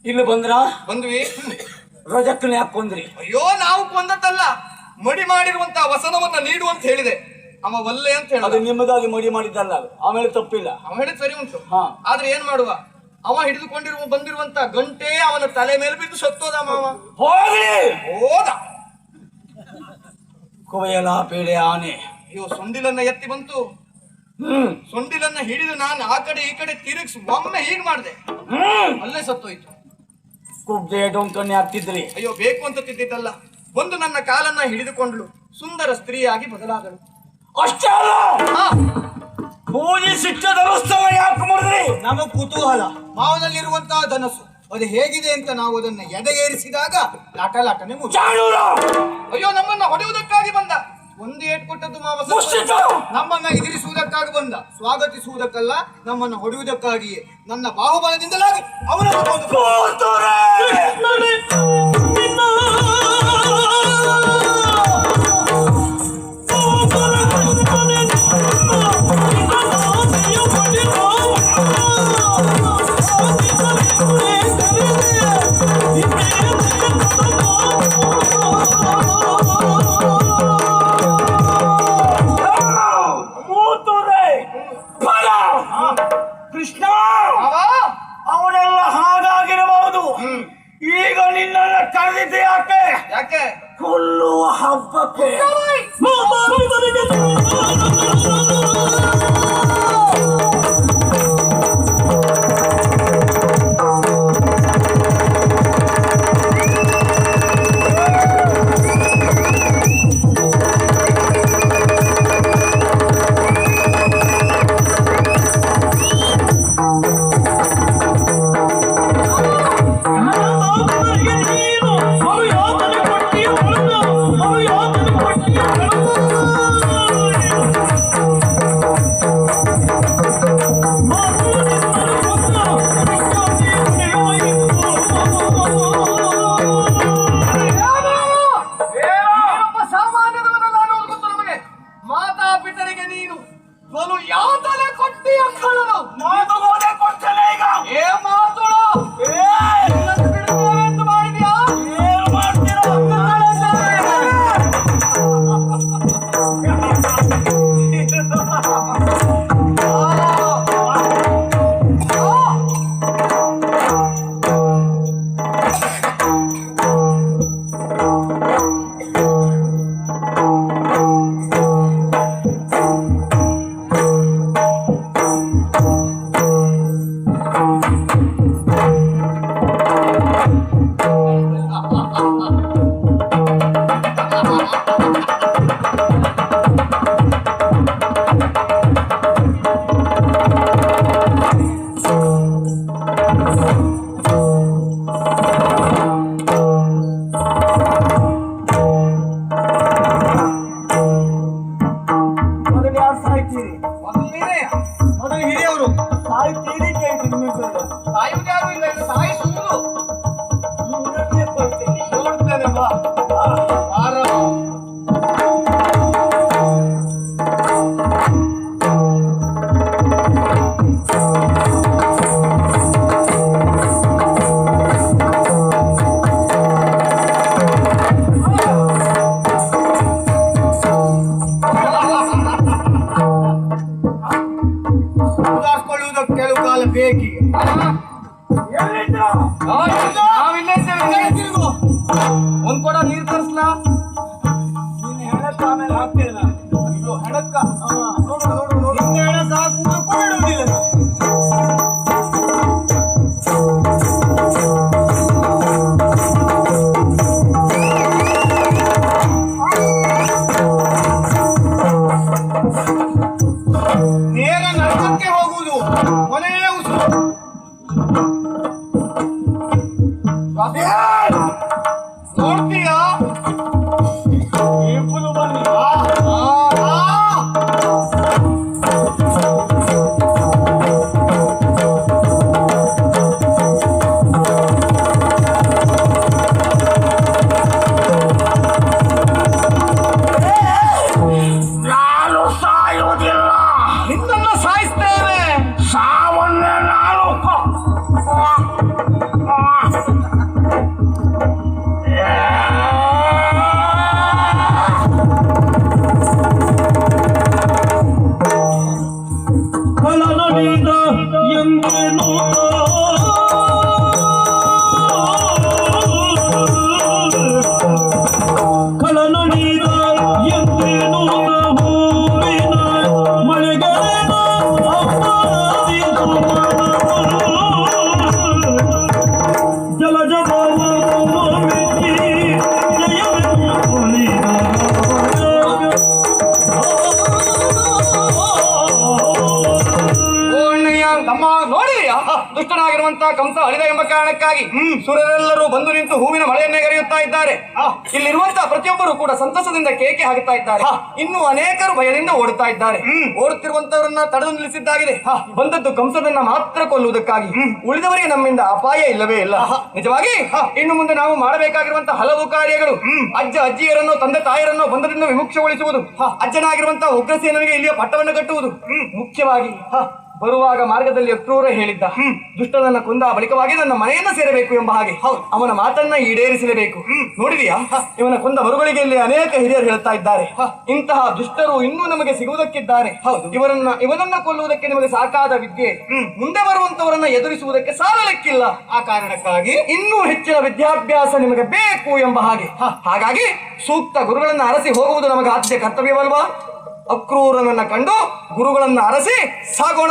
ಇಲ್ಲಿ ಬಂದ್ರ ಬಂದ್ವಿ. ರಜಕ್ಕನ ಯಾಕೆ ಕೊಂದ್ರಿ? ಅಯ್ಯೋ, ನಾವು ಕೊಂದದ್ದಲ್ಲ, ಮಡಿ ಮಾಡಿರುವಂತಹ ವಸನವನ್ನ ನೀಡು ಅಂತ ಹೇಳಿದೆ. ಅವ ಒಲ್ಲೆ ಅಂತ ಅದು ಹೇಳಿದ. ನಿಮ್ಮದಾಗಿ ಮಡಿ ಮಾಡಿದ್ದಲ್ಲ, ಆಮೇಲೆ ತಪ್ಪಿಲ್ಲ. ಅವ ಹೇಳಿದ್ ಸರಿ ಉಂಟು. ಹಾ. ಆದ್ರೆ ಏನ್ ಮಾಡುವ, ಅವ ಬಂದಿರುವಂತ ಗಂಟೆ ಅವನ ತಲೆ ಮೇಲೆ ಬಿದ್ದು ಸತ್ತೋದ ಮಾವ. ಹೋಗ್ಲಿ. ಹೋದ. ಕೊಯ್ಯಲ ಪೇಡೆ ಆನೆ. ಅಯ್ಯೋ, ಸೊಂಡಿಲನ್ನ ಎತ್ತಿ ಬಂತು. ಸೊಂಡಿಲನ್ನ ಹಿಡಿದು ನಾನು ಆ ಕಡೆ ಈ ಕಡೆ ತಿರುಗಿಸಿ ಒಮ್ಮೆ ಹೀಗೆ ಮಾಡಿದೆ, ಅಲ್ಲೇ ಸತ್ತೋಯ್ತು. ಕುಬ್ದೆ ಡೊಂಕನ್ನೇ ಆಗ್ತಿದ್ರಿ. ಅಯ್ಯೋ, ಬೇಕು ಅಂತ ತಿದ್ದಿದ್ದಲ್ಲ. ಒಂದು ನನ್ನ ಕಾಲನ್ನ ಹಿಡಿದುಕೊಂಡ್ಳು, ಸುಂದರ ಸ್ತ್ರೀಯಾಗಿ ಬದಲಾದಳು. ಅಷ್ಟೇ ಅಲ್ಲ, ಹಾ. ಪೂಜೆ ಸಿಟ್ಟ ಧನಸ್ಥಳ ಯಾಕೆ ಮಾಡಿದ್ರಿ? ನಮ್ಮ ಕುತೂಹಲ, ಮಾವದಲ್ಲಿರುವಂತಹ ಧನಸ್ಸು ಅದು ಹೇಗಿದೆ ಅಂತ ನಾವು ಅದನ್ನ ಎದೆಗೇರಿಸಿದಾಗ ಲಟಲಟನೆ ಮುಚ್ಚ. ಅಯ್ಯೋ, ನಮ್ಮನ್ನ ಹೊಡೆಯುವುದಕ್ಕಾಗಿ ಬಂದ. ಒಂದು ಏಟ್ ಕೊಟ್ಟದ್ದು ಮಾವ. ನಮ್ಮನ್ನ ಎದುರಿಸುವುದಕ್ಕಾಗಿ ಬಂದ, ಸ್ವಾಗತಿಸುವುದಕ್ಕಲ್ಲ, ನಮ್ಮನ್ನ ಹೊಡೆಯುವುದಕ್ಕಾಗಿಯೇ. ನನ್ನ ಬಾಹುಬಲದಿಂದಲಾಗಿ ಅವನ ಯಾಕೆ ಯಾಕೆ ಕೊಲ್ಲುವ ಹಬ್ಬಕ್ಕೆ. ಮಾತಾಡಿದರಿಗೆ ನೀನು ಮರುಯಾತನೆ ಕೊಟ್ಟಿಯ ಕಳೆದು ಮರುಯಾತನೆ ಕೊಟ್ಟಿಯ ನೀನೊಬ್ಬ ಸಾಮಾನ್ಯದವನಲ್ಲ ಅನ್ನೋದು ಗೊತ್ತು ನಮಗೆ. ಮಾತಾಪಿತರಿಗೆ ನೀನು ಬಲು ಯಾತನೆ ಕೊಟ್ಟಿಯ ಕಳಲು ಮಾತುಗೋದೆ ಕೊಡ್ತೇನೆ ಈಗ. ಏ ಮಾತುಳ ನಿನ್ನನ್ನು ಬಿಡುತ್ತೇವೆ ಅಂತ ಮಾಡಿದ್ಯಾ? ಏನು ಮಾಡ್ತೀರಾ? ಮೊದಲು ಯಾರು ಸಾಯ್ತೀರಿ? ಮೊದಲು ನೀನೇ. ಮೊದಲು ಹಿರಿಯವರು ಸಾಯ್ತೀರಿ ಕೇಳ್ತೀನಿ ನಿಮಗೆ. ಸಾಯುವುದು ಯಾರು ಇಲ್ಲ, ಇದು ಸಾಯಿಸುವುದು. ನಿಮ್ಮನ್ನೇ ಕೊಡ್ತೀನಿ. ನೋಡ್ತೇನೆ ಬಾ. ಬಾರೋ. ಸುಧಾರಿಸಿಕೊಳ್ಳುವುದಕ್ಕೆ ಕೆಲವು ಕಾಲ ಬೇಕೀಗ. ಎಲ್ಲಿದ್ರು? ನಾವಿಲ್ಲೇ ಇದ್ದೇವೆ. ಒಂದ್ ಕೊಡ ನೀರು ತರಿಸ್ಲಾ? ನಿನ್ನ ಹೆಣಕ್ಕ ಆಮೇಲೆ ಹಾಕ್ತೇನೆ ನಾನು. ಇದು ಹೆಣಕ್ಕ. ನೋಡು ನೋಡು ನೋಡು. ನಿನ್ನ ಹೆಣಕ್ಕ ಹಾಕುವುದಕ್ಕೂ ಬಿಡುವುದಿಲ್ಲ ನಾನು. ನೇರ ನರಕಕ್ಕೆ ಹೋಗುವುದು ಕೊನೆಯ ಉಸಿರು. ನೋಡ್ತೀಯಾ? ಇಬ್ಬರು ಬನ್ನಿ. ನಾನು ಸಾಯುವುದಿಲ್ಲ. ನಿನ್ನನ್ನು ಸಾಯಿಸ್ತೇವೆ. ಸಾವನ್ನೇ ನಾನು ಕಲನಡಿದ ಎಂದೇನು ಕಲನಡಿದ ಎಂದೇನು ಹೂವಿನ ಮಳೆಗಾಲ ಜಲಜ ಮೆಚ್ಚಿ ಜಯವನ್ನು ತಮ್ಮ ನೋಡಿದೆಯಾ? ದುಷ್ಟನಾಗಿರುವಂತಹ ಕಂಸ ಅಳಿದ ಎಂಬ ಕಾರಣಕ್ಕಾಗಿ ಸುರರೆಲ್ಲರೂ ಬಂದು ನಿಂತು ಹೂವಿನ ಮಳೆಯನ್ನೇ ಗರೆಯುತ್ತಾ ಇದ್ದಾರೆ. ಇಲ್ಲಿರುವಂತಹ ಪ್ರತಿಯೊಬ್ಬರು ಕೂಡ ಸಂತಸದಿಂದ ಕೇಕೆ ಹಾಕುತ್ತಾ ಇದ್ದಾರೆ. ಇನ್ನು ಅನೇಕರು ಭಯದಿಂದ ಓಡುತ್ತಾ ಇದ್ದಾರೆ. ಓಡುತ್ತಿರುವಂತವರನ್ನ ತಡೆದು ನಿಲ್ಲಿಸಿದ್ದಾಗಿದೆ. ಬಂದದ್ದು ಕಂಸದನ್ನ ಮಾತ್ರ ಕೊಲ್ಲುವುದಕ್ಕಾಗಿ. ಉಳಿದವರಿಗೆ ನಮ್ಮಿಂದ ಅಪಾಯ ಇಲ್ಲವೇ ಇಲ್ಲ. ನಿಜವಾಗಿ ಇನ್ನು ಮುಂದೆ ನಾವು ಮಾಡಬೇಕಾಗಿರುವಂತಹ ಹಲವು ಕಾರ್ಯಗಳು ಅಜ್ಜ ಅಜ್ಜಿಯರನ್ನು ತಂದೆ ತಾಯರನ್ನು ಬಂಧದಿಂದ ವಿಮುಕ್ತಗೊಳಿಸುವುದು, ಅಜ್ಜನಾಗಿರುವಂತಹ ಉಗ್ರಸೇನನಿಗೆ ಇಲ್ಲಿಯ ಪಟ್ಟವನ್ನು ಕಟ್ಟುವುದು, ಮುಖ್ಯವಾಗಿ ಬರುವಾಗ ಮಾರ್ಗದಲ್ಲಿ ಅಕ್ರೂರ ಹೇಳಿದ್ದ ದುಷ್ಟನನ್ನ ಕೊಂದ ಬಳಿಕವಾಗಿ ನನ್ನ ಮನೆಯನ್ನ ಸೇರಬೇಕು ಎಂಬ ಹಾಗೆ ಅವನ ಮಾತನ್ನ ಈಡೇರಿಸಲೇಬೇಕು. ನೋಡಿದೀಯಾ, ಇವನ ಕೊಂದ ಮರುಗಳಿಗೆ ಇಲ್ಲಿ ಅನೇಕ ಹಿರಿಯರು ಹೇಳ್ತಾ ಇದ್ದಾರೆ, ಇಂತಹ ದುಷ್ಟರು ಇನ್ನೂ ನಮಗೆ ಸಿಗುವುದಕ್ಕಿದ್ದಾರೆ. ಇವನನ್ನ ಕೊಲ್ಲುವುದಕ್ಕೆ ನಿಮಗೆ ಸಾಕಾದ ವಿದ್ಯೆ, ಮುಂದೆ ಬರುವಂತವರನ್ನ ಎದುರಿಸುವುದಕ್ಕೆ ಸಾಲಲಿಕ್ಕಿಲ್ಲ. ಆ ಕಾರಣಕ್ಕಾಗಿ ಇನ್ನೂ ಹೆಚ್ಚಿನ ವಿದ್ಯಾಭ್ಯಾಸ ನಿಮಗೆ ಬೇಕು ಎಂಬ ಹಾಗೆ. ಹಾಗಾಗಿ ಸೂಕ್ತ ಗುರುಗಳನ್ನ ಅರಸಿ ಹೋಗುವುದು ನಮಗೆ ಆದ್ಯ ಕರ್ತವ್ಯವಲ್ವಾ? ಅಕ್ರೂರನನ್ನ ಕಂಡು ಗುರುಗಳನ್ನ ಅರಸಿ ಸಾಗೋಣ.